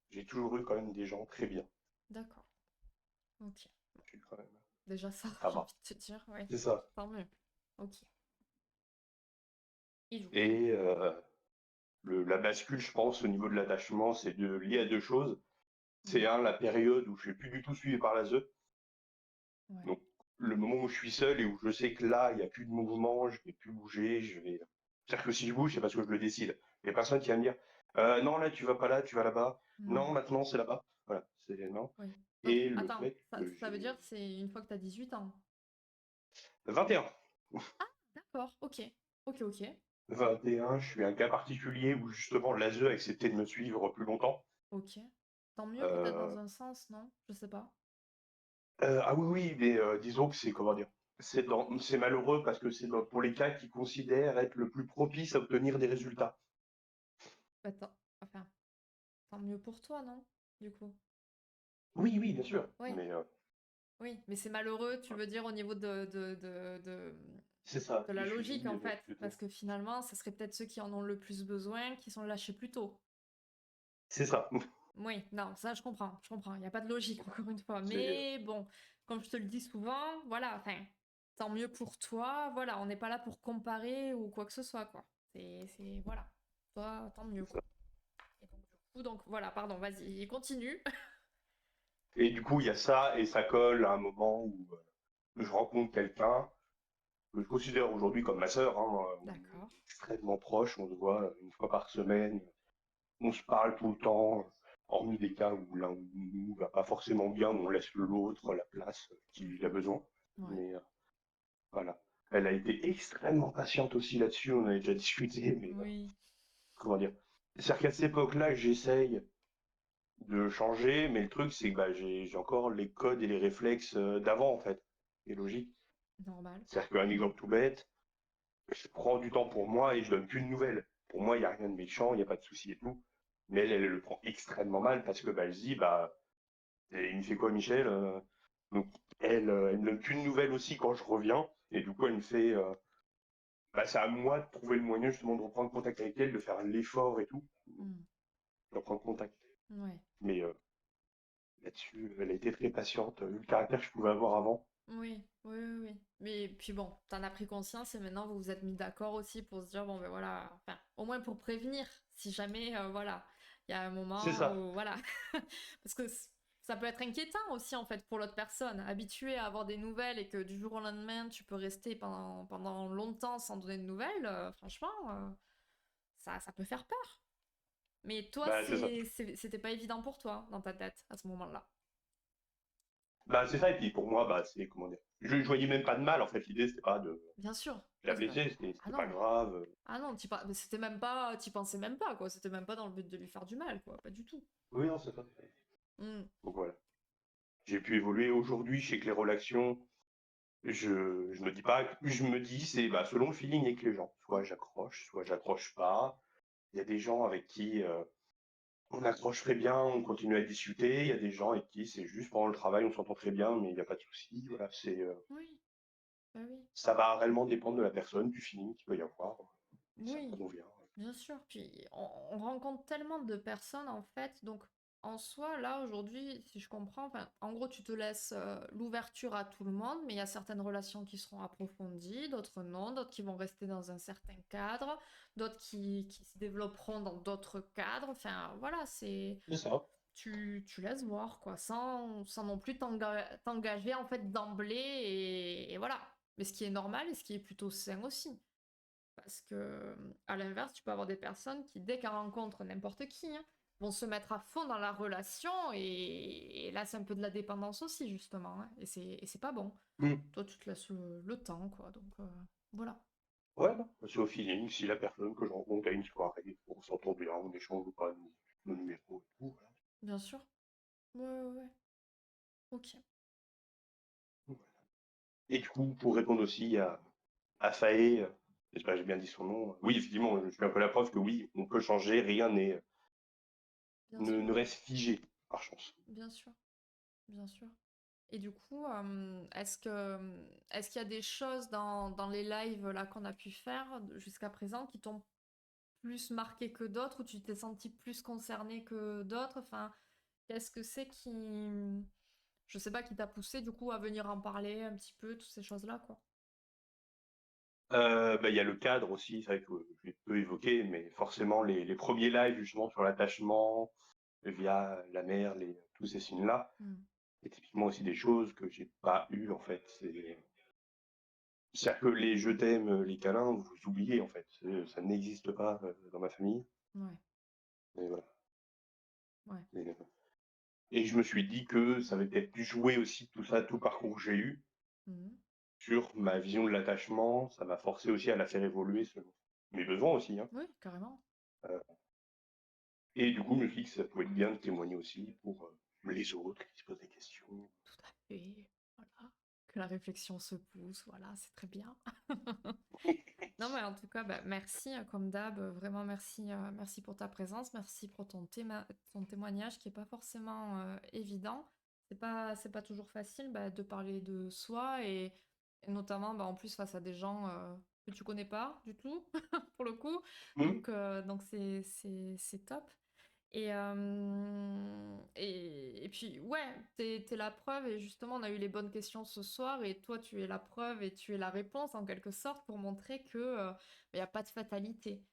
J'ai toujours eu quand même des gens très bien. D'accord. Ok. Je suis quand même- Déjà ça, Ça j'ai va. envie de te dire, ouais. C'est ça. Tant mieux. Ok. Et du coup. Et la bascule, je pense, au niveau de l'attachement, lié à deux choses. C'est Mhm. un, la période où je suis plus du tout suivi par la ZE. Ouais. Donc, le moment où je suis seul et où je sais que là, il n'y a plus de mouvement, je vais plus bouger, je vais. C'est-à-dire que si je bouge, c'est parce que je le décide. Il n'y a personne qui va me dire, non, là, tu vas pas là, tu vas là-bas. Hmm. Non, maintenant, c'est là-bas. Voilà, c'est non. Oui. Donc, Et le attends, fait que ça veut dire j'ai que c'est une fois que tu as 18 ans. 21. D'accord, ok. Ok, ok. 21, je suis un cas particulier où justement l'ASE a accepté de me suivre plus longtemps. Ok. Tant mieux peut-être Euh, dans un sens, non? Je sais pas. ah oui, oui, mais disons que c'est, comment dire, c'est malheureux parce que pour les cas qui considèrent être le plus propice à obtenir des résultats. Attends, enfin, tant mieux pour toi, non? Du coup. Oui, oui, bien sûr, Oui, mais oui. Mais c'est malheureux, tu veux dire, au niveau c'est ça, de des la logique, suivis en fait. plutôt. Parce que finalement, ce serait peut-être ceux qui en ont le plus besoin qui sont lâchés plus tôt. C'est ça. Oui, non, ça je comprends, je comprends. Il n'y a pas de logique, encore une fois. C'est, Mais bon, comme je te le dis souvent, voilà, enfin, tant mieux pour toi. Voilà, on n'est pas là pour comparer ou quoi que ce soit, quoi. Voilà. Toi, tant mieux, c'est ça. quoi. Et donc, du coup, donc, voilà, pardon, vas-y, continue. Et du coup, il y a ça, et ça colle à un moment où je rencontre quelqu'un que je considère aujourd'hui comme ma sœur, hein, on est D'accord. extrêmement proches, on se voit une fois par semaine, on se parle tout le temps, hormis des cas où l'un de nous va pas forcément bien, on laisse l'autre la place qu'il a Mhm. besoin. Ouais. Mais voilà. Elle a été extrêmement patiente aussi là-dessus, on avait déjà discuté, mais Oui. comment dire. C'est-à-dire qu'à cette époque-là, j'essaye de changer, mais le truc, c'est que bah, j'ai encore les codes et les réflexes d'avant, en fait. C'est logique. Normal. C'est-à-dire qu'un exemple tout bête, je prends du temps pour moi et je donne qu'une nouvelle. Pour moi, il n'y a rien de méchant, il n'y a pas de souci et tout. Mais elle le prend extrêmement mal parce que bah, elle se dit, bah, et il me fait quoi, Michel? Donc, elle me donne qu'une nouvelle aussi quand je reviens. Et du coup, elle me fait, bah, c'est à moi de trouver le moyen justement de reprendre contact avec elle, de faire l'effort et tout, Hmm. de reprendre contact. Ouais. Mais là-dessus, elle a été très patiente, vu le caractère que je pouvais avoir avant. Oui, oui, oui, oui. Mais puis bon, t'en as pris conscience et maintenant vous vous êtes mis d'accord aussi pour se dire, bon ben voilà, enfin, au moins pour prévenir, si jamais, voilà, il y a un C'est moment ça, où, voilà, parce que ça peut être inquiétant aussi en fait pour l'autre personne, habitué à avoir des nouvelles et que du jour au lendemain tu peux rester pendant longtemps sans donner de nouvelles, franchement, ça peut faire peur. Mais toi, bah, c'est ça. c'était pas évident pour toi dans ta tête à ce moment-là. Bah, c'est ça, et puis pour moi, bah, c'est, comment dire, je voyais même pas de mal, en fait, l'idée, c'était pas de Bien sûr. la blesser, c'était Ah c'était pas non. grave. Ah non, mais c'était même pas, t'y pensais même pas, quoi. C'était même pas dans le but de lui faire du mal, quoi. Pas du tout. Oui, non, c'est ça. Hmm. Donc voilà. J'ai pu évoluer aujourd'hui, je sais que les relations, je me dis pas, je me dis, c'est bah, selon le feeling avec les gens. Soit j'accroche pas. Il y a des gens avec qui on accroche très bien, on continue à discuter. Il y a des gens avec qui c'est juste pendant le travail, on s'entend très bien, mais il n'y a pas de souci. Voilà, Oui, bah oui. ça va réellement dépendre de la personne, du feeling qu'il peut y avoir. Et ça me Oui, convient. bien sûr. Puis on rencontre tellement de personnes, en fait. Donc, en soi, là, aujourd'hui, si je comprends, enfin, en gros, tu te laisses l'ouverture à tout le monde, mais il y a certaines relations qui seront approfondies, d'autres non, d'autres qui vont rester dans un certain cadre, d'autres qui se développeront dans d'autres cadres. Enfin, voilà, c'est. C'est ça. Tu laisses voir, quoi, sans non plus t'engager en fait d'emblée et voilà. Mais ce qui est normal et ce qui est plutôt sain aussi. Parce que, à l'inverse, tu peux avoir des personnes qui, dès qu'elles rencontrent n'importe qui, hein, vont se mettre à fond dans la relation et là, c'est un peu de la dépendance aussi, justement, hein, et c'est pas bon. Mm. Toi, tu te laisses le temps, quoi, donc voilà. Ouais, non, c'est au feeling. Si la personne que je rencontre à une soirée, on s'entend bien, on échange ou pas nos numéros et tout, Bien sûr. Ouais, ouais, ouais. Ok. voilà. Et du coup, pour répondre aussi à Faé, j'espère que j'ai bien dit son nom. Oui, effectivement, je suis un peu la preuve que oui, on peut changer, rien Bien sûr. ne reste figé, par chance. Bien sûr. Bien sûr. Et du coup, est-ce qu'il y a des choses dans les lives là qu'on a pu faire jusqu'à présent qui t'ont plus marqué que d'autres ou tu t'es senti plus concerné que d'autres? Enfin, qu'est-ce que c'est qui, je sais pas, qui t'a poussé du coup à venir en parler un petit peu, toutes ces choses-là, quoi. Bah, il y a le cadre aussi, c'est vrai que je l'ai peu évoqué, mais forcément les premiers lives justement sur l'attachement via la mère, tous ces signes-là, Hmm. et typiquement aussi des choses que j'ai pas eues en fait. C'est-à-dire que les je t'aime, les câlins, vous oubliez en fait. Ça n'existe pas dans ma famille. Ouais, Et voilà. ouais. Et je me suis dit que ça avait peut-être dû jouer aussi tout ça, tout le parcours que j'ai eu Mhm. sur ma vision de l'attachement. Ça m'a forcé aussi à la faire évoluer selon mes besoins aussi, hein. Oui, carrément. Euh, et du coup, je me suis dit que ça pouvait être bien de témoigner aussi pour les autres qui se posent des questions. Tout à fait. Voilà. Que la réflexion se pousse, voilà, c'est très bien. Non, mais en tout cas, bah, merci, comme d'hab, vraiment merci, merci pour ta présence, merci pour ton témoignage qui est pas forcément évident. C'est pas toujours facile bah, de parler de soi et notamment bah, en plus face à des gens que tu connais pas du tout, pour le coup. Hmm. Donc c'est top. Et puis, ouais, t'es la preuve, et justement, on a eu les bonnes questions ce soir, et toi, tu es la preuve et tu es la réponse, en quelque sorte, pour montrer que il n'y a pas de fatalité.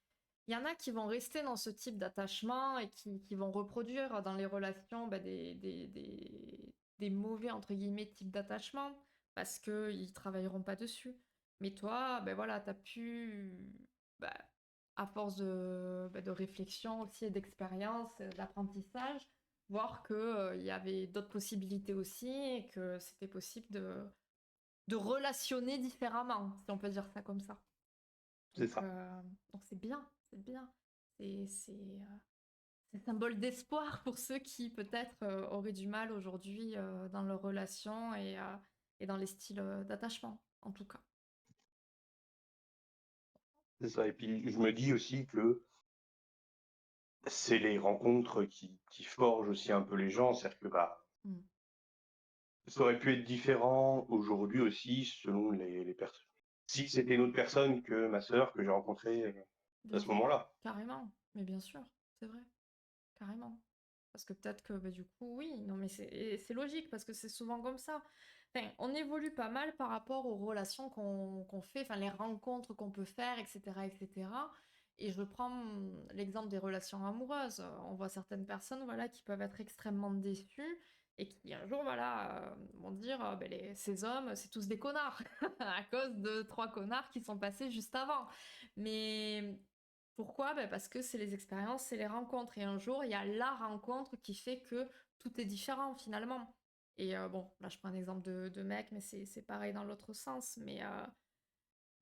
Il y en a qui vont rester dans ce type d'attachement et qui vont reproduire dans les relations bah, des mauvais, entre guillemets, types d'attachement, parce qu'ils ne travailleront pas dessus. Mais toi, ben voilà, tu as pu bah, à force de réflexion aussi et d'expérience, d'apprentissage, voir que, il y avait d'autres possibilités aussi et que c'était possible de relationner différemment, si on peut dire ça comme ça. C'est Donc, ça. euh, donc c'est bien, c'est bien. C'est symbole d'espoir pour ceux qui peut-être auraient du mal aujourd'hui dans leurs relations et dans les styles d'attachement, en tout cas. C'est ça. Et puis, je me dis aussi que c'est les rencontres qui forgent aussi un peu les gens. C'est-à-dire que bah, Mm. ça aurait pu être différent aujourd'hui aussi selon les personnes. Si c'était une autre personne que ma sœur que j'ai rencontrée à Bien ce sûr, moment-là. carrément, mais bien sûr, c'est vrai. Carrément. Parce que peut-être que bah, du coup, oui, non, mais c'est logique parce que c'est souvent comme ça. Enfin, on évolue pas mal par rapport aux relations qu'on fait, enfin, les rencontres qu'on peut faire, etc., etc. Et cetera. Et je prends l'exemple des relations amoureuses. On voit certaines personnes, voilà, qui peuvent être extrêmement déçues et qui un jour, voilà, vont dire, ben, ces hommes, c'est tous des connards à cause de trois connards qui sont passés juste avant. Mais pourquoi? Ben parce que c'est les expériences, c'est les rencontres. Et un jour, il y a la rencontre qui fait que tout est différent finalement. Et bon, là je prends un exemple de mec, mais c'est pareil dans l'autre sens.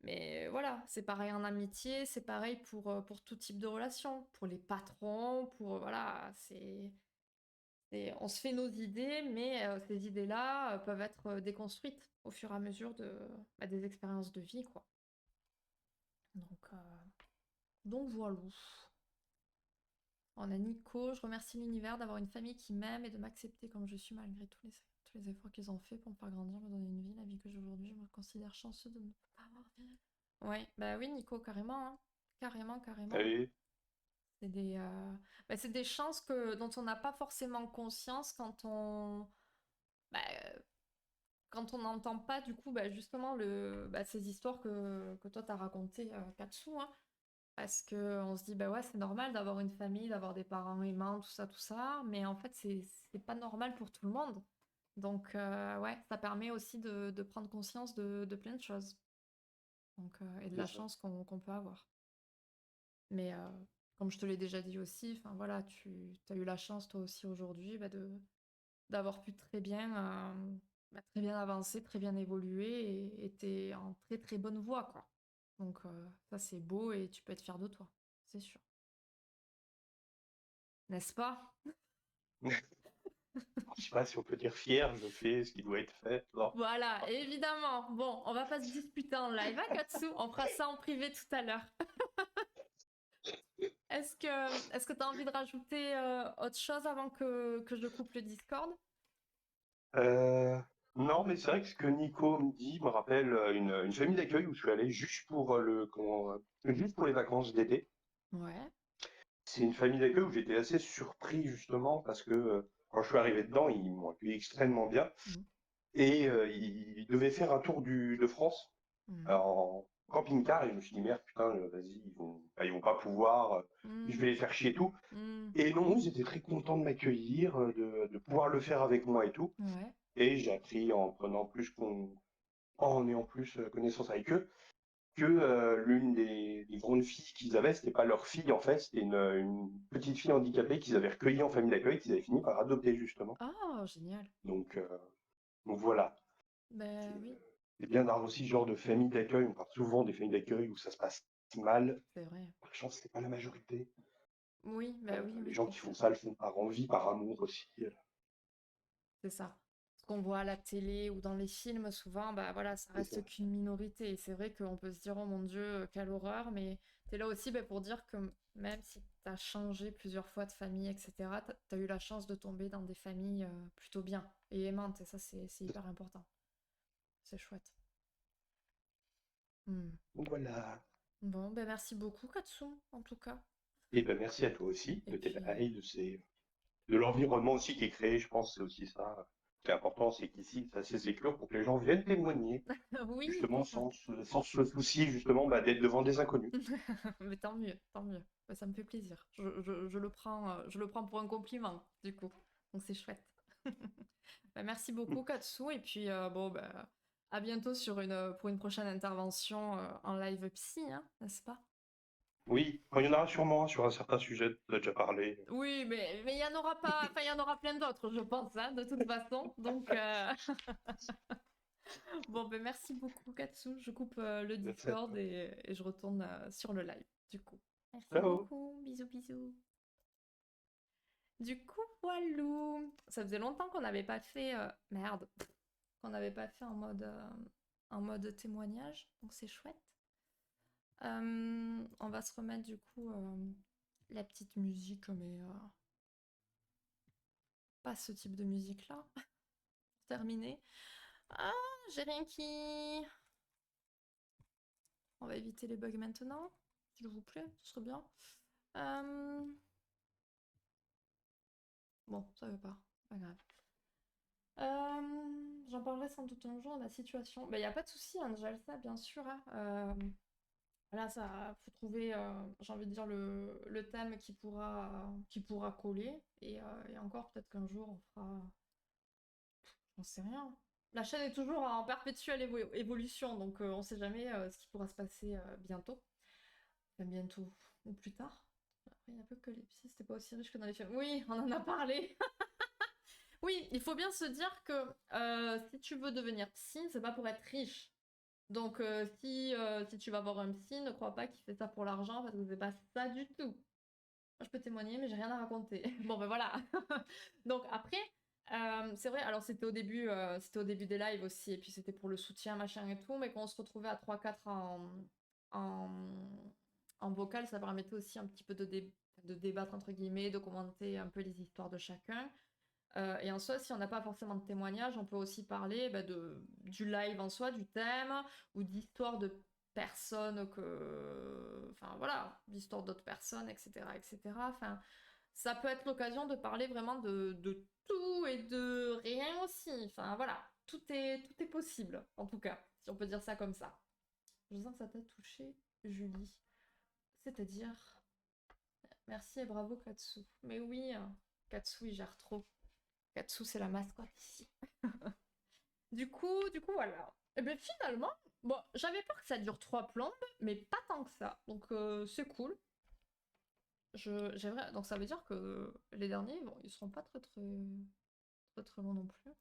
Mais voilà, c'est pareil en amitié, c'est pareil pour tout type de relation. Pour les patrons, voilà, on se fait nos idées, mais ces idées-là peuvent être déconstruites au fur et à mesure des expériences de vie, quoi. Donc, euh, donc voilà. On a Nico, je remercie l'univers d'avoir une famille qui m'aime et de m'accepter comme je suis malgré tous les efforts qu'ils ont fait pour me faire grandir, me donner une vie, la vie que j'ai aujourd'hui. Je me considère chanceux de ne pas avoir vie. Ouais, bah oui, Nico, carrément, hein. Carrément, carrément. Et C'est c'est des chances dont on n'a pas forcément conscience bah, quand on n'entend pas, du coup, bah, justement, ces histoires que toi t'as racontées, Katsu, hein. Parce que on se dit, bah ouais, c'est normal d'avoir une famille, d'avoir des parents aimants, tout ça, mais en fait, c'est pas normal pour tout le monde. Donc, ouais, ça permet aussi de prendre conscience de plein de choses. Et de c'est la ça. chance qu'on peut avoir. Mais comme je te l'ai déjà dit aussi, enfin voilà, tu as eu la chance toi aussi aujourd'hui d'avoir pu très bien avancer, très bien évoluer et t'es en très très bonne voie, quoi. Donc ça c'est beau et tu peux être fier de toi, c'est sûr. N'est-ce pas? Je sais pas si on peut dire fier, je fais ce qui doit être fait. Non. Voilà, évidemment. Bon, on va pas se disputer en live, hein, Katsu? On fera ça en privé tout à l'heure. Est-ce que tu as envie de rajouter autre chose avant que je coupe le Discord? Euh, non, mais c'est vrai que ce que Nico me dit me rappelle une famille d'accueil où je suis allé juste pour juste pour les vacances d'été. Ouais. C'est une famille d'accueil où j'étais assez surpris justement parce que quand je suis arrivé dedans, ils m'ont accueilli extrêmement bien Mhm. et ils devaient faire un tour de France Mhm. en camping-car et je me suis dit merde putain vas-y ils vont pas pouvoir, je vais Mhm. les faire chier et tout. Mhm. Et non, ils étaient très contents de m'accueillir, de pouvoir le faire avec moi et tout. Ouais. Et j'ai appris en prenant en ayant plus connaissance avec eux, que l'une des grandes filles qu'ils avaient, c'était pas leur fille en fait, c'était une petite fille handicapée qu'ils avaient recueillie en famille d'accueil, qu'ils avaient fini par adopter justement. Oh, génial. Donc, euh, donc voilà, c'est Ben oui, c'est bien d'avoir aussi ce genre de famille d'accueil. On parle souvent des familles d'accueil où ça se passe mal. c'est vrai. Par chance, c'est pas la majorité. Oui, ben oui, Les oui, gens c'est qui font clair. ça le font par envie, par amour aussi. C'est ça. Ce qu'on voit à la télé ou dans les films, souvent, bah voilà, ça C'est ça. reste qu'une minorité. Et c'est vrai qu'on peut se dire, oh mon Dieu, quelle horreur, mais t'es là aussi bah, pour dire que même si t'as changé plusieurs fois de famille, etc., t'as eu la chance de tomber dans des familles plutôt bien et aimantes. Et ça, c'est hyper important. C'est chouette. Hmm. Donc voilà. Bon, ben merci beaucoup, Katsu, en tout cas. Et ben merci à toi aussi Et de tes puis, bails, de l'environnement aussi qui est créé. Je pense que c'est aussi ça qui est important, c'est qu'ici, c'est assez sécure pour que les gens viennent témoigner, oui, justement sans se soucier justement d'être devant des inconnus. mais tant mieux, tant mieux. Bah, ça me fait plaisir. Je le prends pour un compliment, du coup. Donc c'est chouette. Bah, merci beaucoup, Katsu. Et puis, bon, bah, à bientôt pour une prochaine intervention en live psy, hein, n'est-ce pas? Oui, il y en aura sûrement un sur un certain sujet, tu as déjà parlé. Oui, mais il y en aura pas, enfin, il y en aura plein d'autres, je pense, hein, de toute façon. Donc, bon, ben merci beaucoup, Katsu. Je coupe le Merci à Discord toi. et je retourne sur le live, du coup. Merci Ciao. beaucoup. Bisous, bisous. Du coup, voilou. Ça faisait longtemps qu'on n'avait pas fait. Merde. Qu'on n'avait pas fait en mode témoignage. Donc c'est chouette. On va se remettre du coup la petite musique, mais pas ce type de musique-là. Terminé. Ah, j'ai rien qui. On va éviter les bugs maintenant, s'il vous plaît, ce serait bien. Euh, Bon, ça veut pas grave. J'en parlerai sans doute un jour de la situation. Il n'y a pas de souci, Angel, ça, bien sûr, hein. Là, ça, faut trouver, j'ai envie de dire, le thème qui pourra coller. Et encore, peut-être qu'un jour, on fera. On sait rien. La chaîne est toujours en perpétuelle évolution, donc on sait jamais ce qui pourra se passer bientôt. Enfin, bientôt ou plus tard. Après, il n'y a pas que les psys, c'était pas aussi riche que dans les films. Oui, on en a parlé. Oui, il faut bien se dire que si tu veux devenir psy, c'est pas pour être riche. Donc si tu vas voir un psy, ne crois pas qu'il fait ça pour l'argent parce que c'est pas ça du tout. Moi, je peux témoigner, mais j'ai rien à raconter. Bon, ben voilà. Donc après, c'est vrai, alors c'était au début des lives aussi, et puis c'était pour le soutien, machin et tout, mais quand on se retrouvait à 3-4 en, en vocal, ça permettait aussi un petit peu de débattre, entre guillemets, de commenter un peu les histoires de chacun. Et en soi, si on n'a pas forcément de témoignage, on peut aussi parler bah, du live en soi, du thème, ou d'histoires de personnes Enfin voilà, d'histoires d'autres personnes, etc., etc. Enfin, ça peut être l'occasion de parler vraiment de tout et de rien aussi. Enfin voilà, tout est possible, en tout cas, si on peut dire ça comme ça. Je sens que ça t'a touché, Julie. C'est-à-dire, merci et bravo Katsu. Mais oui, Katsu, il gère trop. Katsu, c'est la mascotte ici. Du coup, voilà. Et bien finalement, bon, j'avais peur que ça dure 3 plombes, mais pas tant que ça. Donc c'est cool. Donc ça veut dire que les derniers, bon, ils seront pas très longs non plus.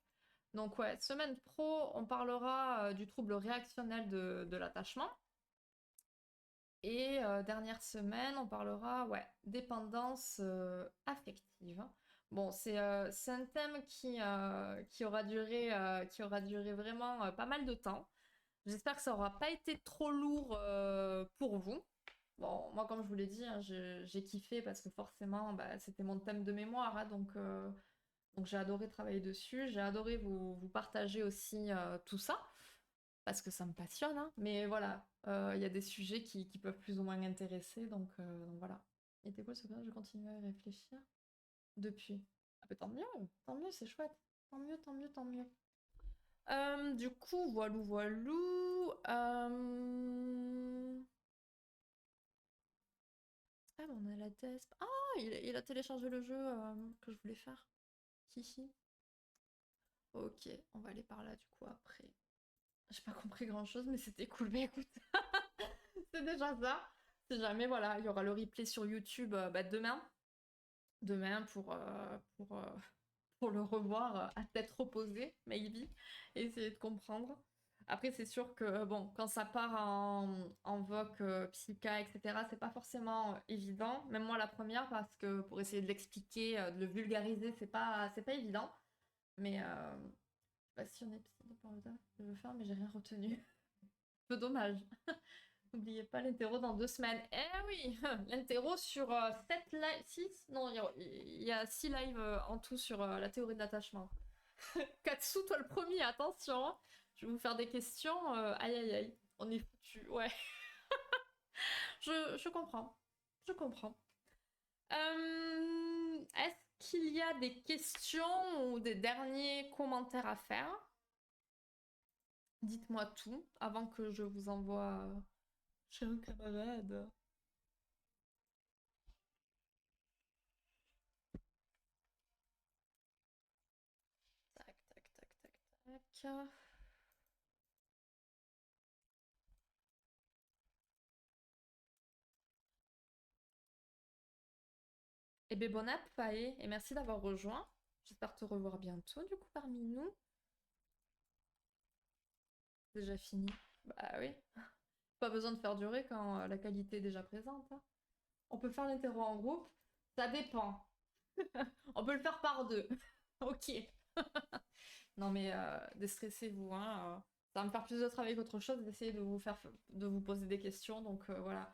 Donc ouais, semaine pro, on parlera du trouble réactionnel de l'attachement. Et dernière semaine, on parlera, ouais, dépendance affective. Bon, c'est un thème qui aura duré vraiment pas mal de temps. J'espère que ça aura pas été trop lourd pour vous. Bon, moi, comme je vous l'ai dit, hein, j'ai kiffé parce que forcément, bah, c'était mon thème de mémoire, hein, donc j'ai adoré travailler dessus. J'ai adoré vous partager aussi tout ça parce que ça me passionne, hein. Mais voilà, il y a des sujets qui peuvent plus ou moins intéresser, donc voilà. Il était cool ce que je continue à y réfléchir depuis. Ah bah tant mieux, c'est chouette. Tant mieux, tant mieux, tant mieux. Du coup, voilou, voilou. Ah, mais on a la test. Ah, il a téléchargé le jeu que je voulais faire. Hihi. Ok, on va aller par là du coup après. J'ai pas compris grand chose, mais c'était cool. Mais écoute, c'est déjà ça. Si jamais, voilà, il y aura le replay sur YouTube bah, demain. Demain pour le revoir à tête reposée, maybe, et essayer de comprendre. Après, c'est sûr que, bon, quand ça part en voc psycha, etc., c'est pas forcément évident. Même moi, la première, parce que pour essayer de l'expliquer, de le vulgariser, c'est pas évident. Mais, je sais pas si on est psy de Parodin, je veux faire, mais j'ai rien retenu. Peu dommage. N'oubliez pas l'interro dans 2 semaines. Eh oui, l'interro sur 7 lives, 6? Non, il y a 6 lives en tout sur la théorie de l'attachement. Katsu, toi le premier, attention, hein. Je vais vous faire des questions. Aïe aïe aïe, on est foutu. Ouais, je comprends. Je comprends. Est-ce qu'il y a des questions ou des derniers commentaires à faire? Dites-moi tout avant que je vous envoie chez un camarade. Tac, tac, tac, tac, tac. Et ben bon app, Pae, et merci d'avoir rejoint. J'espère te revoir bientôt, du coup, parmi nous. Déjà fini. Bah oui. Pas besoin de faire durer quand la qualité est déjà présente, hein. On peut faire l'interro en groupe. Ça dépend. On peut le faire par deux. Ok. Non mais déstressez-vous, hein. Ça va me faire plus de travail qu'autre chose d'essayer de vous poser des questions. Donc voilà.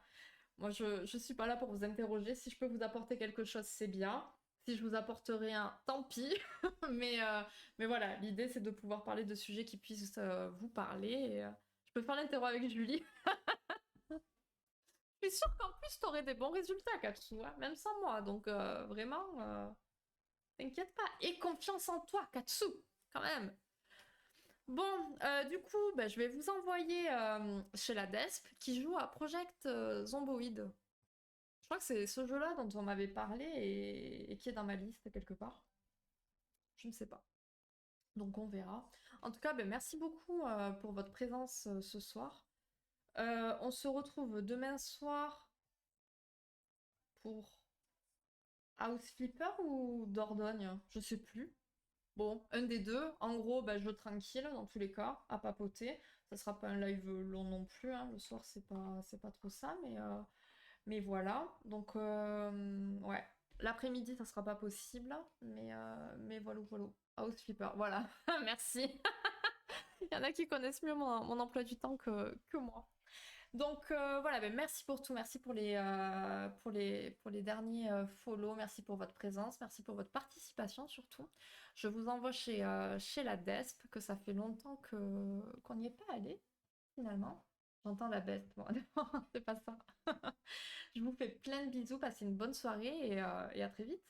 Moi je suis pas là pour vous interroger. Si je peux vous apporter quelque chose, c'est bien. Si je vous apporte rien, tant pis. mais, euh, mais voilà, l'idée c'est de pouvoir parler de sujets qui puissent vous parler. Et, je peux faire l'interro avec Julie. Je suis sûre qu'en plus t'aurais des bons résultats, Katsu, hein, même sans moi. Donc vraiment, t'inquiète pas. Et confiance en toi, Katsu, quand même. Bon, du coup, bah, je vais vous envoyer chez la DESP qui joue à Project Zomboid. Je crois que c'est ce jeu-là dont on m'avait parlé et qui est dans ma liste quelque part. Je ne sais pas. Donc on verra. En tout cas, ben, merci beaucoup pour votre présence ce soir. On se retrouve demain soir pour House Flipper ou Dordogne? Je sais plus. Bon, un des deux. En gros, bah, jeu tranquille dans tous les cas, à papoter. Ça sera pas un live long non plus, hein. Le soir, c'est pas trop ça, mais voilà. Donc, ouais. L'après-midi, ça sera pas possible, mais voilà, voilà. House Flipper, voilà. Merci. Il y en a qui connaissent mieux mon emploi du temps que moi. Donc voilà, ben merci pour tout, merci pour les derniers follow, merci pour votre présence, merci pour votre participation surtout. Je vous envoie chez la DESP, que ça fait longtemps qu'on n'y est pas allé finalement. J'entends la DESP, bon, c'est pas ça. Je vous fais plein de bisous, passez une bonne soirée et à très vite.